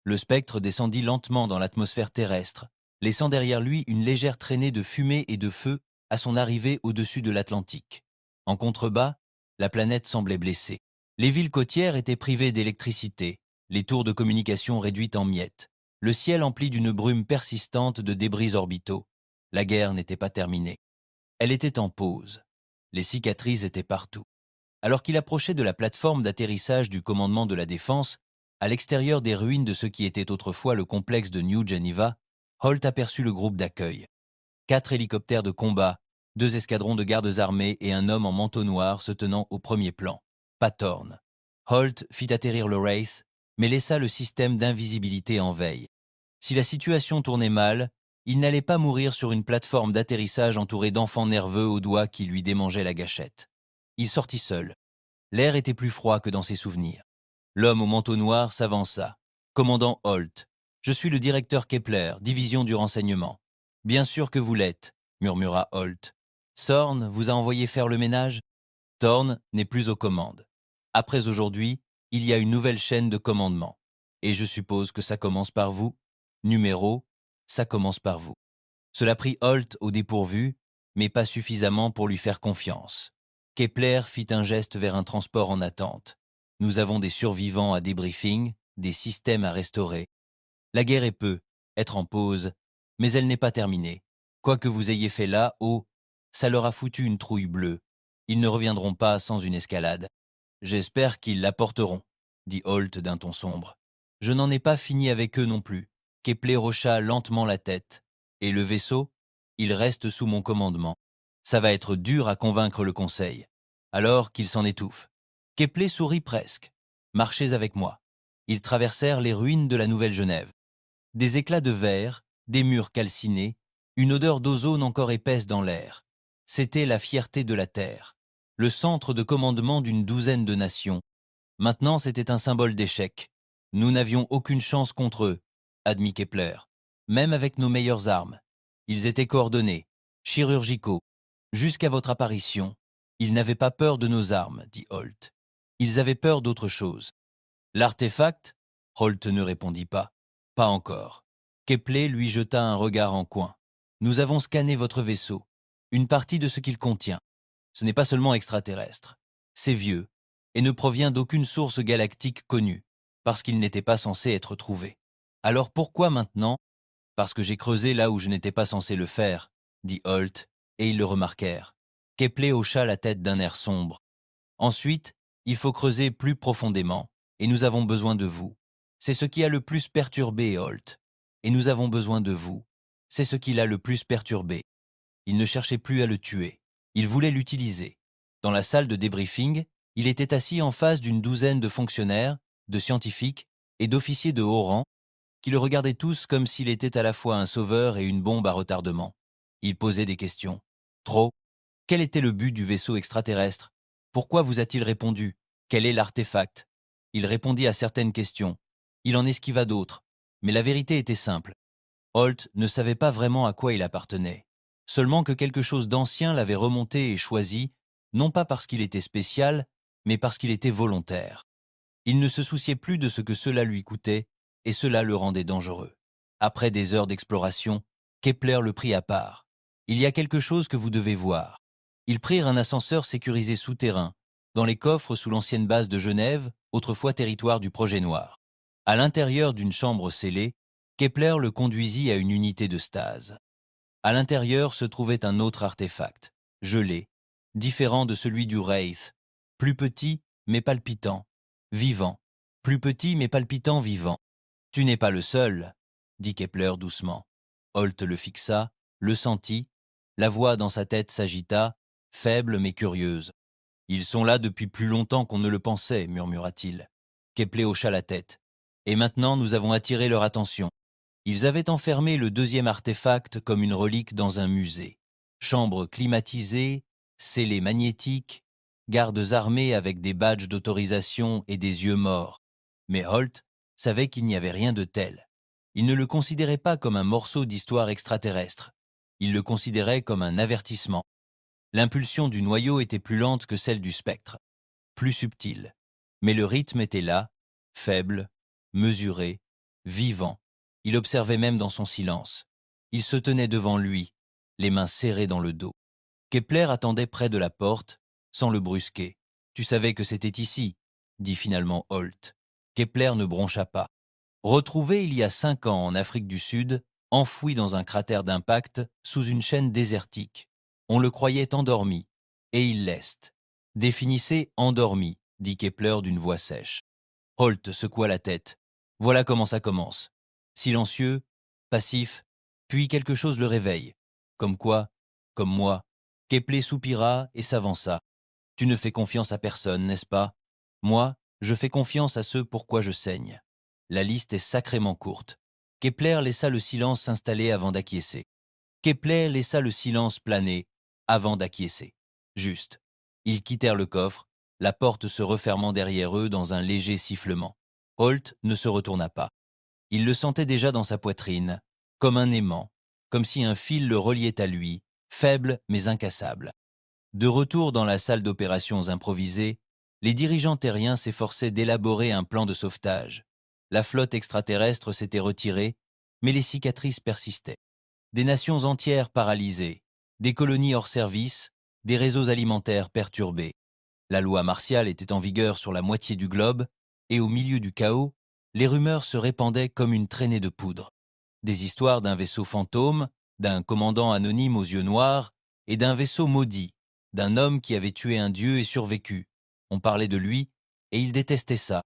Le spectre descendit lentement dans l'atmosphère terrestre, laissant derrière lui une légère traînée de fumée et de feu à son arrivée au-dessus de l'Atlantique. En contrebas, la planète semblait blessée. Les villes côtières étaient privées d'électricité, les tours de communication réduites en miettes, le ciel empli d'une brume persistante de débris orbitaux. La guerre n'était pas terminée. Elle était en pause. Les cicatrices étaient partout. Alors qu'il approchait de la plateforme d'atterrissage du commandement de la défense, à l'extérieur des ruines de ce qui était autrefois le complexe de New Geneva, Holt aperçut le groupe d'accueil. 4 hélicoptères de combat, 2 escadrons de gardes armés et un homme en manteau noir se tenant au premier plan. Pas Thorne. Holt fit atterrir le Wraith, mais laissa le système d'invisibilité en veille. Si la situation tournait mal, il n'allait pas mourir sur une plateforme d'atterrissage entourée d'enfants nerveux aux doigts qui lui démangeaient la gâchette. Il sortit seul. L'air était plus froid que dans ses souvenirs. L'homme au manteau noir s'avança. Commandant Holt, je suis le directeur Kepler, division du renseignement. Bien sûr que vous l'êtes, murmura Holt. Thorne vous a envoyé faire le ménage? Thorne n'est plus aux commandes. Après aujourd'hui, il y a une nouvelle chaîne de commandement. Et je suppose que ça commence par vous? Numéro, ça commence par vous. Cela prit Holt au dépourvu, mais pas suffisamment pour lui faire confiance. Kepler fit un geste vers un transport en attente. Nous avons des survivants à débriefing, des systèmes à restaurer. La guerre est peu, être en pause, mais elle n'est pas terminée. Quoi que vous ayez fait là, oh, ça leur a foutu une trouille bleue. Ils ne reviendront pas sans une escalade. J'espère qu'ils l'apporteront, dit Holt d'un ton sombre. Je n'en ai pas fini avec eux non plus. Kepler hocha lentement la tête. Et le vaisseau? Il reste sous mon commandement. Ça va être dur à convaincre le Conseil. Alors qu'il s'en étouffe. Kepler sourit presque. Marchez avec moi. Ils traversèrent les ruines de la Nouvelle-Genève. Des éclats de verre, des murs calcinés, une odeur d'ozone encore épaisse dans l'air. C'était la fierté de la Terre, le centre de commandement d'une douzaine de nations. Maintenant, c'était un symbole d'échec. Nous n'avions aucune chance contre eux, admit Kepler, même avec nos meilleures armes. Ils étaient coordonnés, chirurgicaux. Jusqu'à votre apparition, ils n'avaient pas peur de nos armes, dit Holt. Ils avaient peur d'autre chose. L'artefact? Holt ne répondit pas. Pas encore. Kepler lui jeta un regard en coin. Nous avons scanné votre vaisseau, une partie de ce qu'il contient. Ce n'est pas seulement extraterrestre. C'est vieux, et ne provient d'aucune source galactique connue, parce qu'il n'était pas censé être trouvé. Alors pourquoi maintenant? Parce que j'ai creusé là où je n'étais pas censé le faire, dit Holt, et ils le remarquèrent. Kepler hocha la tête d'un air sombre. Ensuite, il faut creuser plus profondément, et nous avons besoin de vous. C'est ce qui a le plus perturbé Holt. Et nous avons besoin de vous. C'est ce qui l'a le plus perturbé. Il ne cherchait plus à le tuer. Il voulait l'utiliser. Dans la salle de débriefing, il était assis en face d'une douzaine de fonctionnaires, de scientifiques et d'officiers de haut rang qui le regardaient tous comme s'il était à la fois un sauveur et une bombe à retardement. Il posait des questions. Trop. Quel était le but du vaisseau extraterrestre? Pourquoi vous a-t-il répondu? Quel est l'artefact? Il répondit à certaines questions. Il en esquiva d'autres. Mais la vérité était simple. Holt ne savait pas vraiment à quoi il appartenait. Seulement que quelque chose d'ancien l'avait remonté et choisi, non pas parce qu'il était spécial, mais parce qu'il était volontaire. Il ne se souciait plus de ce que cela lui coûtait, et cela le rendait dangereux. Après des heures d'exploration, Kepler le prit à part. Il y a quelque chose que vous devez voir. Ils prirent un ascenseur sécurisé souterrain, dans les coffres sous l'ancienne base de Genève, autrefois territoire du Projet Noir. À l'intérieur d'une chambre scellée, Kepler le conduisit à une unité de stase. À l'intérieur se trouvait un autre artefact, gelé, différent de celui du Wraith, plus petit mais palpitant, vivant, plus petit mais palpitant vivant. « Tu n'es pas le seul, » dit Kepler doucement. Holt le fixa, le sentit, la voix dans sa tête s'agita, faible mais curieuse. « Ils sont là depuis plus longtemps qu'on ne le pensait, » murmura-t-il. Kepler hocha la tête. « Et maintenant nous avons attiré leur attention. Ils avaient enfermé le deuxième artefact comme une relique dans un musée. Chambre climatisée, scellée magnétique, gardes armés avec des badges d'autorisation et des yeux morts. Mais Holt savait qu'il n'y avait rien de tel. Il ne le considérait pas comme un morceau d'histoire extraterrestre. Il le considérait comme un avertissement. L'impulsion du noyau était plus lente que celle du spectre, plus subtile. Mais le rythme était là, faible, mesuré, vivant. Il observait même dans son silence. Il se tenait devant lui, les mains serrées dans le dos. Kepler attendait près de la porte, sans le brusquer. « Tu savais que c'était ici », dit finalement Holt. Kepler ne broncha pas. Retrouvé il y a 5 ans en Afrique du Sud, enfoui dans un cratère d'impact, sous une chaîne désertique. On le croyait endormi, et il l'est. « Définissez endormi », dit Kepler d'une voix sèche. Holt secoua la tête. Voilà comment ça commence. Silencieux, passif, puis quelque chose le réveille. Comme quoi, comme moi. Kepler soupira et s'avança. Tu ne fais confiance à personne, n'est-ce pas? Moi, je fais confiance à ceux pourquoi je saigne. La liste est sacrément courte. Kepler laissa le silence s'installer avant d'acquiescer. Kepler laissa le silence planer avant d'acquiescer. Juste. Ils quittèrent le coffre, la porte se refermant derrière eux dans un léger sifflement. Holt ne se retourna pas. Il le sentait déjà dans sa poitrine, comme un aimant, comme si un fil le reliait à lui, faible mais incassable. De retour dans la salle d'opérations improvisée, les dirigeants terriens s'efforçaient d'élaborer un plan de sauvetage. La flotte extraterrestre s'était retirée, mais les cicatrices persistaient. Des nations entières paralysées, des colonies hors service, des réseaux alimentaires perturbés. La loi martiale était en vigueur sur la moitié du globe, et au milieu du chaos, les rumeurs se répandaient comme une traînée de poudre. Des histoires d'un vaisseau fantôme, d'un commandant anonyme aux yeux noirs, et d'un vaisseau maudit, d'un homme qui avait tué un dieu et survécu. On parlait de lui, et il détestait ça.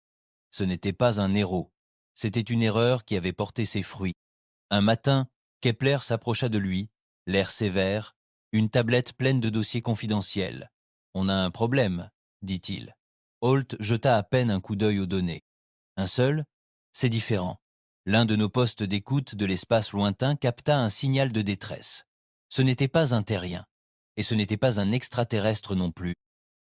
Ce n'était pas un héros. C'était une erreur qui avait porté ses fruits. Un matin, Kepler s'approcha de lui, l'air sévère, une tablette pleine de dossiers confidentiels. « On a un problème », dit-il. Holt jeta à peine un coup d'œil aux données. « Un seul ? C'est différent. L'un de nos postes d'écoute de l'espace lointain capta un signal de détresse. Ce n'était pas un terrien, et ce n'était pas un extraterrestre non plus.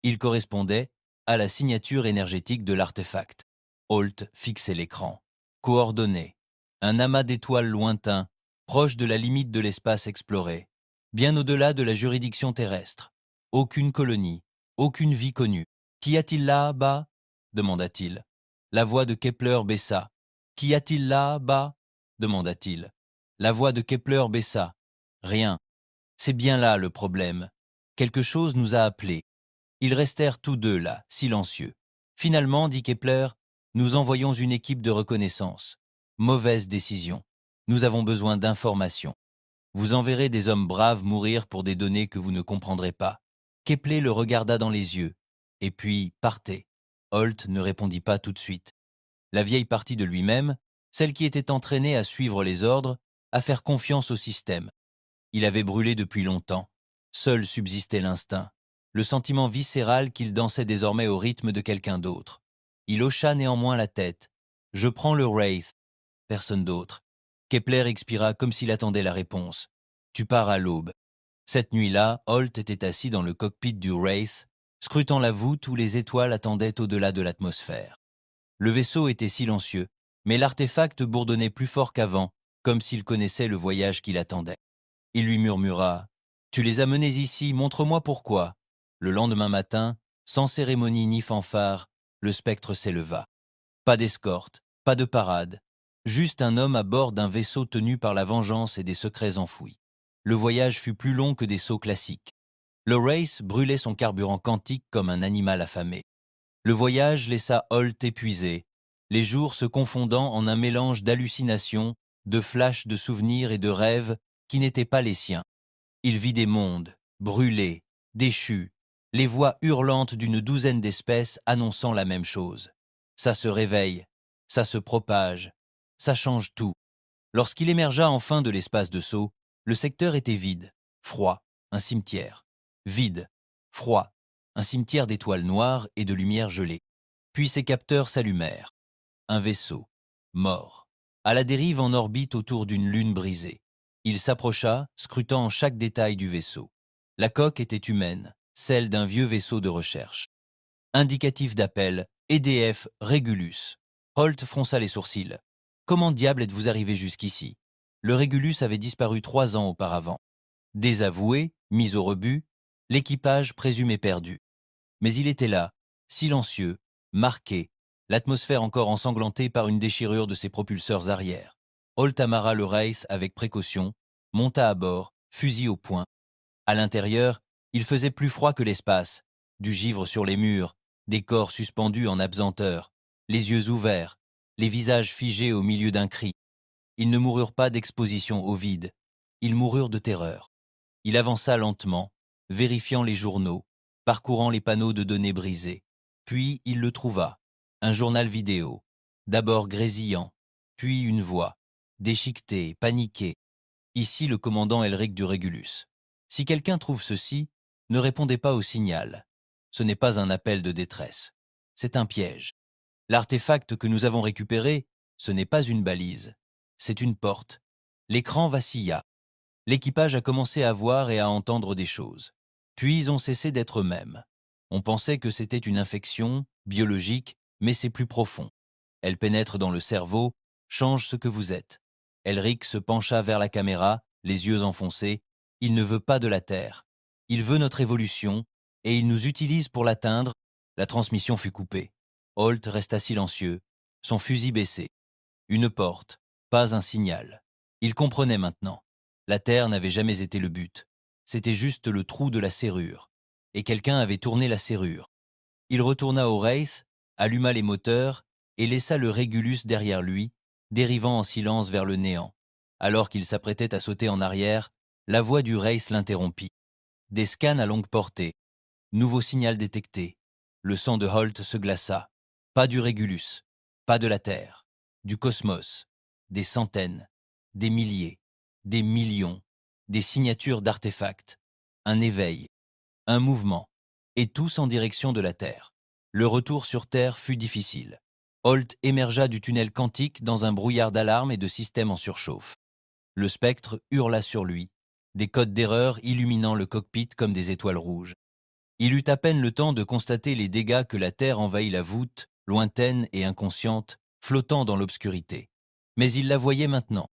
Il correspondait à la signature énergétique de l'artefact. » Holt fixait l'écran. Coordonnées. Un amas d'étoiles lointains, proche de la limite de l'espace exploré, bien au-delà de la juridiction terrestre. Aucune colonie, aucune vie connue. « Qu'y a-t-il là-bas » demanda-t-il. La voix de Kepler baissa. « Qu'y a-t-il là-bas » demanda-t-il. La voix de Kepler baissa. « Rien. C'est bien là le problème. Quelque chose nous a appelés. » Ils restèrent tous deux là, silencieux. Finalement, dit Kepler, nous envoyons une équipe de reconnaissance. Mauvaise décision. Nous avons besoin d'informations. Vous enverrez des hommes braves mourir pour des données que vous ne comprendrez pas. Kepler le regarda dans les yeux. Et puis, partez. Holt ne répondit pas tout de suite. La vieille partie de lui-même, celle qui était entraînée à suivre les ordres, à faire confiance au système. Il avait brûlé depuis longtemps. Seul subsistait l'instinct, le sentiment viscéral qu'il dansait désormais au rythme de quelqu'un d'autre. Il hocha néanmoins la tête. « Je prends le Wraith. » Personne d'autre. Kepler expira comme s'il attendait la réponse. « Tu pars à l'aube. » Cette nuit-là, Holt était assis dans le cockpit du Wraith, scrutant la voûte où les étoiles attendaient au-delà de l'atmosphère. Le vaisseau était silencieux, mais l'artefact bourdonnait plus fort qu'avant, comme s'il connaissait le voyage qui l'attendait. Il lui murmura « Tu les as menés ici, montre-moi pourquoi. » Le lendemain matin, sans cérémonie ni fanfare, le spectre s'éleva. Pas d'escorte, pas de parade, juste un homme à bord d'un vaisseau tenu par la vengeance et des secrets enfouis. Le voyage fut plus long que des sauts classiques. Le Wraith brûlait son carburant quantique comme un animal affamé. Le voyage laissa Holt épuisé, les jours se confondant en un mélange d'hallucinations, de flashs de souvenirs et de rêves qui n'étaient pas les siens. Il vit des mondes, brûlés, déchus, les voix hurlantes d'une douzaine d'espèces annonçant la même chose. Ça se réveille, ça se propage, ça change tout. Lorsqu'il émergea enfin de l'espace de saut, le secteur était vide, froid, un cimetière. Vide, froid, un cimetière d'étoiles noires et de lumière gelée. Puis ses capteurs s'allumèrent. Un vaisseau, mort, à la dérive en orbite autour d'une lune brisée. Il s'approcha, scrutant chaque détail du vaisseau. La coque était humaine, celle d'un vieux vaisseau de recherche. Indicatif d'appel, EDF Régulus. Holt fronça les sourcils. Comment diable êtes-vous arrivé jusqu'ici? Le Régulus avait disparu 3 ans auparavant. Désavoué, mis au rebut, l'équipage présumé perdu. Mais il était là, silencieux, marqué, l'atmosphère encore ensanglantée par une déchirure de ses propulseurs arrière. Holt amarra le Wraith avec précaution, monta à bord, fusil au poing. À l'intérieur, il faisait plus froid que l'espace, du givre sur les murs, des corps suspendus en absenteur, les yeux ouverts, les visages figés au milieu d'un cri. Ils ne moururent pas d'exposition au vide, ils moururent de terreur. Il avança lentement, vérifiant les journaux, parcourant les panneaux de données brisés. Puis il le trouva, un journal vidéo, d'abord grésillant, puis une voix, déchiquetée, paniquée. Ici le commandant Elric du Régulus. Si quelqu'un trouve ceci, ne répondez pas au signal. Ce n'est pas un appel de détresse. C'est un piège. L'artefact que nous avons récupéré, ce n'est pas une balise. C'est une porte. L'écran vacilla. L'équipage a commencé à voir et à entendre des choses. Puis ils ont cessé d'être eux-mêmes. On pensait que c'était une infection, biologique, mais c'est plus profond. Elle pénètre dans le cerveau, change ce que vous êtes. Elric se pencha vers la caméra, les yeux enfoncés. Il ne veut pas de la Terre. Il veut notre évolution, et il nous utilise pour l'atteindre. La transmission fut coupée. Holt resta silencieux, son fusil baissé. Une porte, pas un signal. Il comprenait maintenant. La Terre n'avait jamais été le but. C'était juste le trou de la serrure. Et quelqu'un avait tourné la serrure. Il retourna au Wraith, alluma les moteurs et laissa le Régulus derrière lui, dérivant en silence vers le néant. Alors qu'il s'apprêtait à sauter en arrière, la voix du Wraith l'interrompit. Des scans à longue portée. Nouveau signal détecté. Le sang de Holt se glaça. Pas du Régulus, pas de la Terre, du cosmos, des centaines, des milliers, des millions, des signatures d'artefacts, un éveil, un mouvement, et tous en direction de la Terre. Le retour sur Terre fut difficile. Holt émergea du tunnel quantique dans un brouillard d'alarme et de systèmes en surchauffe. Le spectre hurla sur lui, des codes d'erreur illuminant le cockpit comme des étoiles rouges. Il eut à peine le temps de constater les dégâts que la Terre envahit la voûte, lointaine et inconsciente, flottant dans l'obscurité. Mais il la voyait maintenant.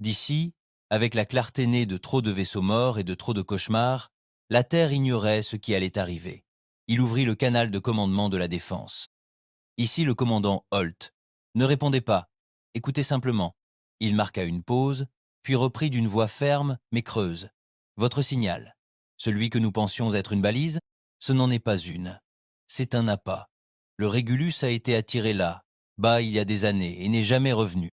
D'ici, avec la clarté née de trop de vaisseaux morts et de trop de cauchemars, la Terre ignorait ce qui allait arriver. Il ouvrit le canal de commandement de la défense. Ici le commandant Holt. Ne répondez pas, écoutez simplement. Il marqua une pause, puis reprit d'une voix ferme mais creuse. Votre signal. Celui que nous pensions être une balise, ce n'en est pas une. C'est un appât. Le Régulus a été attiré là, bas il y a des années, et n'est jamais revenu.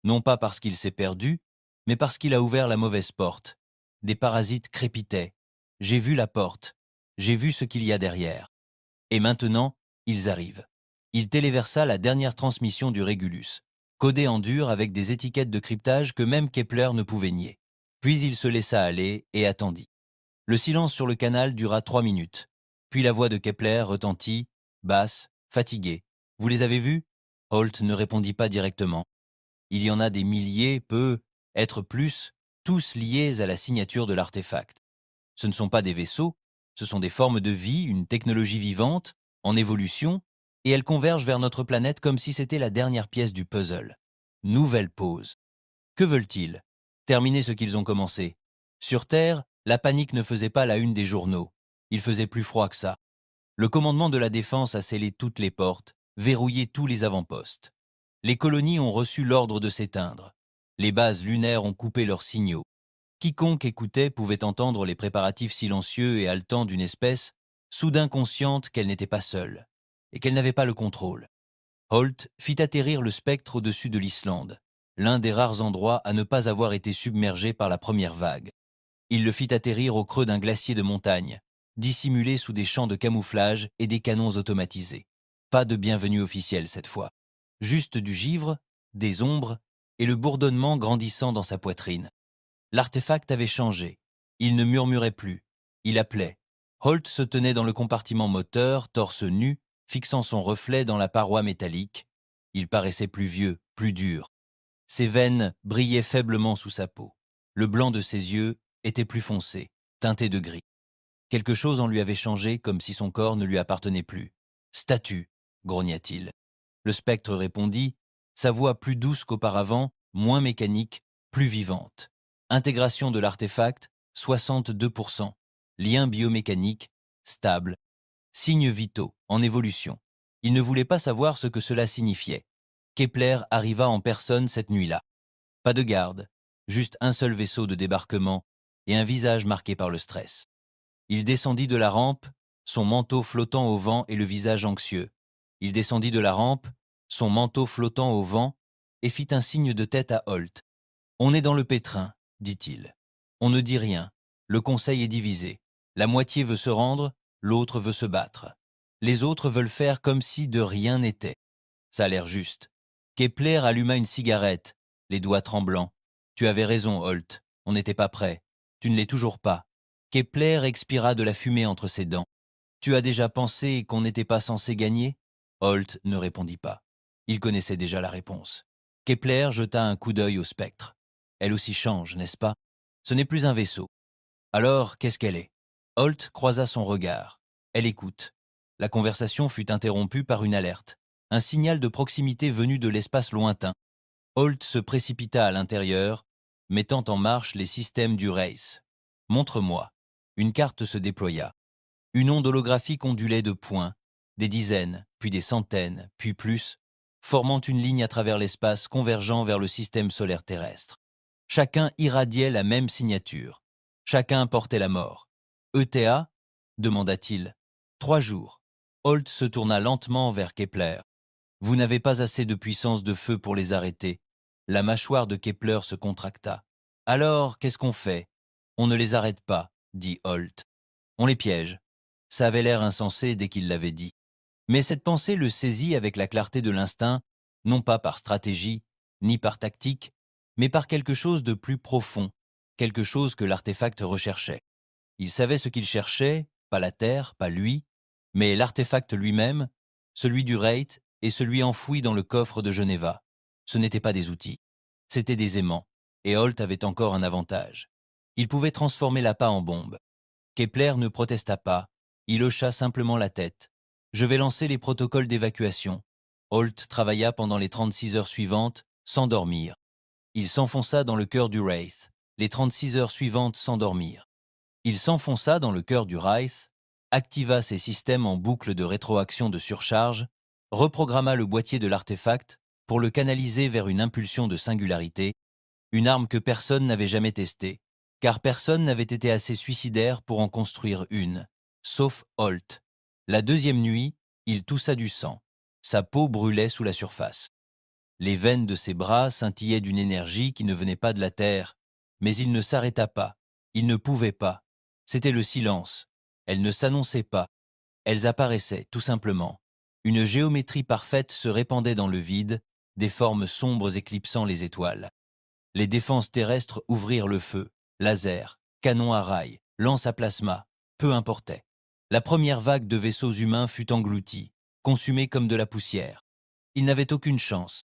Non pas parce qu'il s'est perdu, mais parce qu'il a ouvert la mauvaise porte. Des parasites crépitaient. J'ai vu la porte. J'ai vu ce qu'il y a derrière. Et maintenant, ils arrivent. Il téléversa la dernière transmission du Régulus, codée en dur avec des étiquettes de cryptage que même Kepler ne pouvait nier. Puis il se laissa aller et attendit. Le silence sur le canal dura 3 minutes. Puis la voix de Kepler retentit, basse, fatiguée. « Vous les avez vus ?» Holt ne répondit pas directement. Il y en a des milliers, peu, être plus, tous liés à la signature de l'artefact. Ce ne sont pas des vaisseaux, ce sont des formes de vie, une technologie vivante, en évolution, et elles convergent vers notre planète comme si c'était la dernière pièce du puzzle. Nouvelle pause. Que veulent-ils? Terminer ce qu'ils ont commencé. Sur Terre, la panique ne faisait pas la une des journaux. Il faisait plus froid que ça. Le commandement de la défense a scellé toutes les portes, verrouiller tous les avant-postes. Les colonies ont reçu l'ordre de s'éteindre. Les bases lunaires ont coupé leurs signaux. Quiconque écoutait pouvait entendre les préparatifs silencieux et haletants d'une espèce, soudain consciente qu'elle n'était pas seule, et qu'elle n'avait pas le contrôle. Holt fit atterrir le spectre au-dessus de l'Islande, l'un des rares endroits à ne pas avoir été submergé par la première vague. Il le fit atterrir au creux d'un glacier de montagne, dissimulé sous des champs de camouflage et des canons automatisés. Pas de bienvenue officielle cette fois. Juste du givre, des ombres et le bourdonnement grandissant dans sa poitrine. L'artefact avait changé. Il ne murmurait plus. Il appelait. Holt se tenait dans le compartiment moteur, torse nu, fixant son reflet dans la paroi métallique. Il paraissait plus vieux, plus dur. Ses veines brillaient faiblement sous sa peau. Le blanc de ses yeux était plus foncé, teinté de gris. Quelque chose en lui avait changé, comme si son corps ne lui appartenait plus. « Statue !» grogna-t-il. Le spectre répondit, sa voix plus douce qu'auparavant, moins mécanique, plus vivante. Intégration de l'artefact, 62%. Lien biomécanique, stable. Signes vitaux, en évolution. Il ne voulait pas savoir ce que cela signifiait. Kepler arriva en personne cette nuit-là. Pas de garde, juste un seul vaisseau de débarquement et un visage marqué par le stress. Il descendit de la rampe, son manteau flottant au vent et le visage anxieux. Il descendit de la rampe, son manteau flottant au vent, et fit un signe de tête à Holt. « On est dans le pétrin », dit-il. « On ne dit rien. Le conseil est divisé. La moitié veut se rendre, l'autre veut se battre. Les autres veulent faire comme si de rien n'était. Ça a l'air juste. » Kepler alluma une cigarette, les doigts tremblants. « Tu avais raison, Holt. On n'était pas prêt. Tu ne l'es toujours pas. » Kepler expira de la fumée entre ses dents. « Tu as déjà pensé qu'on n'était pas censé gagner ?» Holt ne répondit pas. Il connaissait déjà la réponse. Kepler jeta un coup d'œil au spectre. Elle aussi change, n'est-ce pas? Ce n'est plus un vaisseau. Alors, qu'est-ce qu'elle est? Holt croisa son regard. Elle écoute. La conversation fut interrompue par une alerte. Un signal de proximité venu de l'espace lointain. Holt se précipita à l'intérieur, mettant en marche les systèmes du Race. « Montre-moi. » Une carte se déploya. Une onde holographique ondulait de points, des dizaines, puis des centaines, puis plus, formant une ligne à travers l'espace convergeant vers le système solaire terrestre. Chacun irradiait la même signature. Chacun portait la mort. « ETA » demanda-t-il. « 3 jours. » Holt se tourna lentement vers Kepler. « Vous n'avez pas assez de puissance de feu pour les arrêter. » La mâchoire de Kepler se contracta. « Alors, qu'est-ce qu'on fait? »« On ne les arrête pas, » dit Holt. « On les piège. » Ça avait l'air insensé dès qu'il l'avait dit. Mais cette pensée le saisit avec la clarté de l'instinct, non pas par stratégie, ni par tactique, mais par quelque chose de plus profond, quelque chose que l'artefact recherchait. Il savait ce qu'il cherchait, pas la Terre, pas lui, mais l'artefact lui-même, celui du Wraith et celui enfoui dans le coffre de Geneva. Ce n'étaient pas des outils, c'étaient des aimants, et Holt avait encore un avantage. Il pouvait transformer l'appât en bombe. Kepler ne protesta pas, il hocha simplement la tête. « Je vais lancer les protocoles d'évacuation. » Holt travailla pendant les 36 heures suivantes, sans dormir. Il s'enfonça dans le cœur du Wraith, les 36 heures suivantes sans dormir. Il s'enfonça dans le cœur du Wraith, activa ses systèmes en boucle de rétroaction de surcharge, reprogramma le boîtier de l'artefact pour le canaliser vers une impulsion de singularité, une arme que personne n'avait jamais testée, car personne n'avait été assez suicidaire pour en construire une, sauf Holt. La deuxième nuit, il toussa du sang. Sa peau brûlait sous la surface. Les veines de ses bras scintillaient d'une énergie qui ne venait pas de la terre, mais il ne s'arrêta pas, il ne pouvait pas. C'était le silence. Elles ne s'annonçaient pas. Elles apparaissaient, tout simplement. Une géométrie parfaite se répandait dans le vide, des formes sombres éclipsant les étoiles. Les défenses terrestres ouvrirent le feu, laser, canon à rail, lance à plasma, peu importait. La première vague de vaisseaux humains fut engloutie, consumée comme de la poussière. Ils n'avaient aucune chance.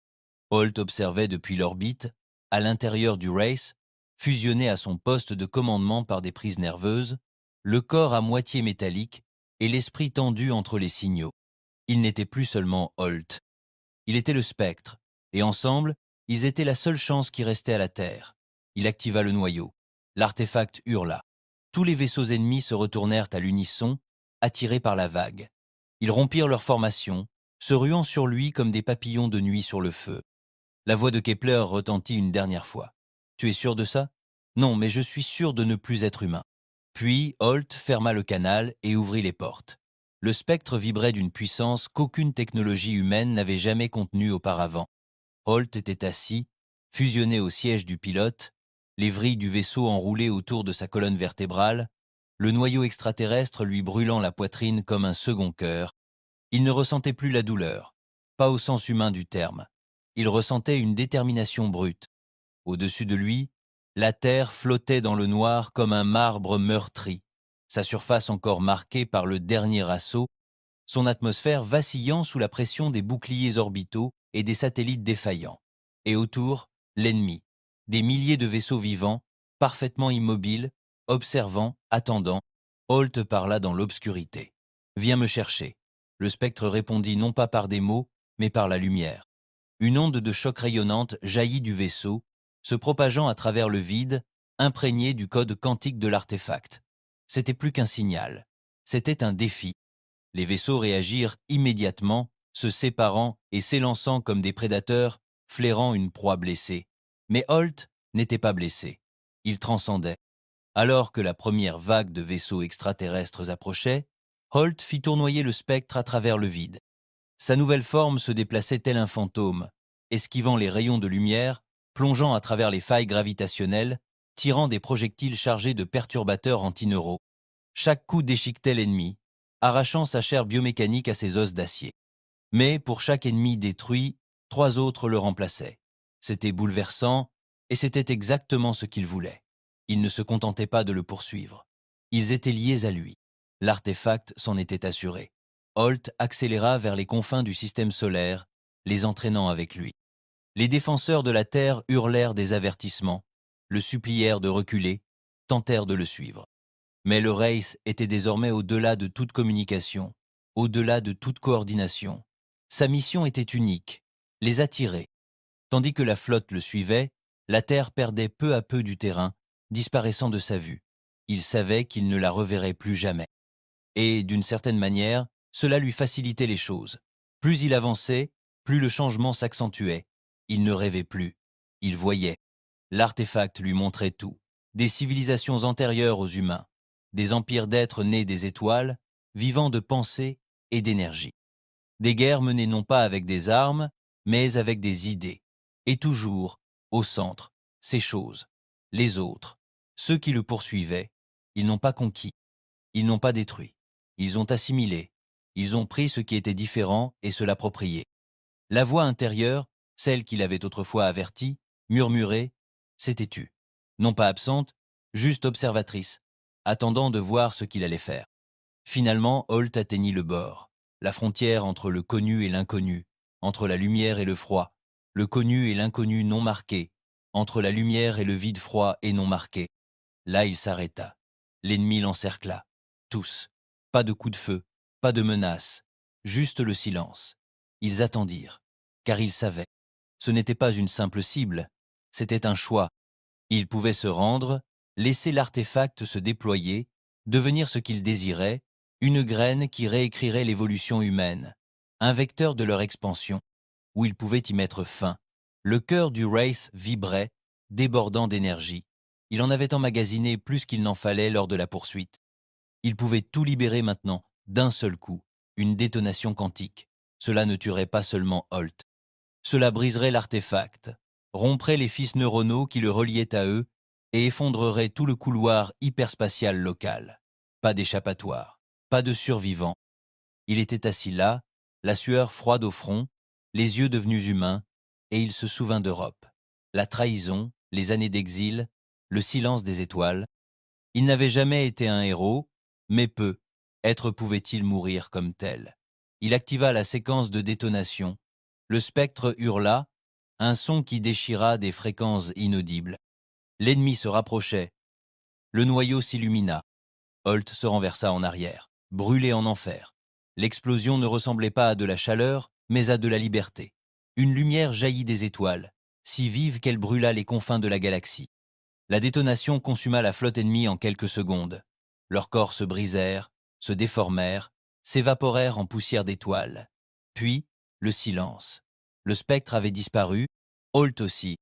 Holt observait depuis l'orbite, à l'intérieur du Wraith, fusionné à son poste de commandement par des prises nerveuses, le corps à moitié métallique et l'esprit tendu entre les signaux. Il n'était plus seulement Holt. Il était le spectre, et ensemble, ils étaient la seule chance qui restait à la Terre. Il activa le noyau. L'artefact hurla. Tous les vaisseaux ennemis se retournèrent à l'unisson, attirés par la vague. Ils rompirent leur formation, se ruant sur lui comme des papillons de nuit sur le feu. La voix de Kepler retentit une dernière fois. « Tu es sûr de ça ?»« Non, mais je suis sûr de ne plus être humain. » Puis Holt ferma le canal et ouvrit les portes. Le spectre vibrait d'une puissance qu'aucune technologie humaine n'avait jamais contenue auparavant. Holt était assis, fusionné au siège du pilote, les vrilles du vaisseau enroulées autour de sa colonne vertébrale, le noyau extraterrestre lui brûlant la poitrine comme un second cœur. Il ne ressentait plus la douleur, pas au sens humain du terme. Il ressentait une détermination brute. Au-dessus de lui, la Terre flottait dans le noir comme un marbre meurtri, sa surface encore marquée par le dernier assaut, son atmosphère vacillant sous la pression des boucliers orbitaux et des satellites défaillants. Et autour, l'ennemi, des milliers de vaisseaux vivants, parfaitement immobiles, observant, attendant. Holt parla dans l'obscurité. « Viens me chercher. » Le spectre répondit non pas par des mots, mais par la lumière. Une onde de choc rayonnante jaillit du vaisseau, se propageant à travers le vide, imprégnée du code quantique de l'artefact. C'était plus qu'un signal, c'était un défi. Les vaisseaux réagirent immédiatement, se séparant et s'élançant comme des prédateurs, flairant une proie blessée. Mais Holt n'était pas blessé. Il transcendait. Alors que la première vague de vaisseaux extraterrestres approchait, Holt fit tournoyer le spectre à travers le vide. Sa nouvelle forme se déplaçait tel un fantôme, esquivant les rayons de lumière, plongeant à travers les failles gravitationnelles, tirant des projectiles chargés de perturbateurs antineuraux. Chaque coup déchiquetait l'ennemi, arrachant sa chair biomécanique à ses os d'acier. Mais pour chaque ennemi détruit, 3 autres le remplaçaient. C'était bouleversant, et c'était exactement ce qu'il voulait. Ils ne se contentaient pas de le poursuivre. Ils étaient liés à lui. L'artefact s'en était assuré. Holt accéléra vers les confins du système solaire, les entraînant avec lui. Les défenseurs de la Terre hurlèrent des avertissements, le supplièrent de reculer, tentèrent de le suivre. Mais le Wraith était désormais au-delà de toute communication, au-delà de toute coordination. Sa mission était unique, les attirer. Tandis que la flotte le suivait, la Terre perdait peu à peu du terrain, disparaissant de sa vue. Il savait qu'il ne la reverrait plus jamais. Et, d'une certaine manière, cela lui facilitait les choses. Plus il avançait, plus le changement s'accentuait. Il ne rêvait plus, il voyait. L'artefact lui montrait tout. Des civilisations antérieures aux humains, des empires d'êtres nés des étoiles, vivant de pensée et d'énergie. Des guerres menées non pas avec des armes, mais avec des idées. Et toujours, au centre, ces choses, les autres, ceux qui le poursuivaient, ils n'ont pas conquis, ils n'ont pas détruit, ils ont assimilé, ils ont pris ce qui était différent et se l'approprié. La voix intérieure, celle qu'il avait autrefois avertie, murmurait, s'était tue. Non pas absente, juste observatrice, attendant de voir ce qu'il allait faire. Finalement, Holt atteignit le bord, la frontière entre le connu et l'inconnu, entre la lumière et le froid, le connu et l'inconnu non marqué, entre la lumière et le vide froid et non marqué. Là, il s'arrêta. L'ennemi l'encercla. Tous. Pas de coup de feu, pas de menace, juste le silence. Ils attendirent, car ils savaient. Ce n'était pas une simple cible, c'était un choix. Ils pouvaient se rendre, laisser l'artefact se déployer, devenir ce qu'ils désiraient, une graine qui réécrirait l'évolution humaine, un vecteur de leur expansion, où ils pouvaient y mettre fin. Le cœur du Wraith vibrait, débordant d'énergie. Il en avait emmagasiné plus qu'il n'en fallait lors de la poursuite. Il pouvait tout libérer maintenant, d'un seul coup, une détonation quantique. Cela ne tuerait pas seulement Holt. Cela briserait l'artefact, romprait les fils neuronaux qui le reliaient à eux et effondrerait tout le couloir hyperspatial local. Pas d'échappatoire, pas de survivant. Il était assis là, la sueur froide au front, les yeux devenus humains, et il se souvint d'Europe. La trahison, les années d'exil, le silence des étoiles. Il n'avait jamais été un héros, mais peu. Être pouvait-il mourir comme tel? Il activa la séquence de détonation. Le spectre hurla, un son qui déchira des fréquences inaudibles. L'ennemi se rapprochait. Le noyau s'illumina. Holt se renversa en arrière, brûlé en enfer. L'explosion ne ressemblait pas à de la chaleur, mais à de la liberté. Une lumière jaillit des étoiles, si vive qu'elle brûla les confins de la galaxie. La détonation consuma la flotte ennemie en quelques secondes. Leurs corps se brisèrent, se déformèrent, s'évaporèrent en poussière d'étoiles. Puis, le silence. Le spectre avait disparu, Holt aussi,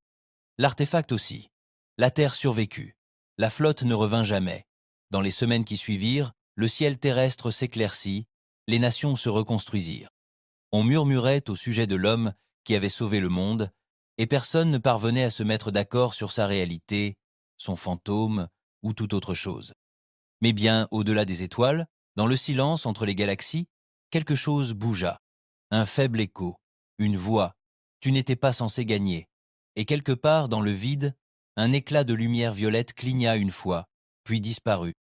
l'artefact aussi. La Terre survécut. La flotte ne revint jamais. Dans les semaines qui suivirent, le ciel terrestre s'éclaircit, les nations se reconstruisirent. On murmurait au sujet de l'homme qui avait sauvé le monde, et personne ne parvenait à se mettre d'accord sur sa réalité, son fantôme ou toute autre chose. Mais bien au-delà des étoiles, dans le silence entre les galaxies, quelque chose bougea. Un faible écho, une voix, tu n'étais pas censé gagner. Et quelque part dans le vide, un éclat de lumière violette cligna une fois, puis disparut.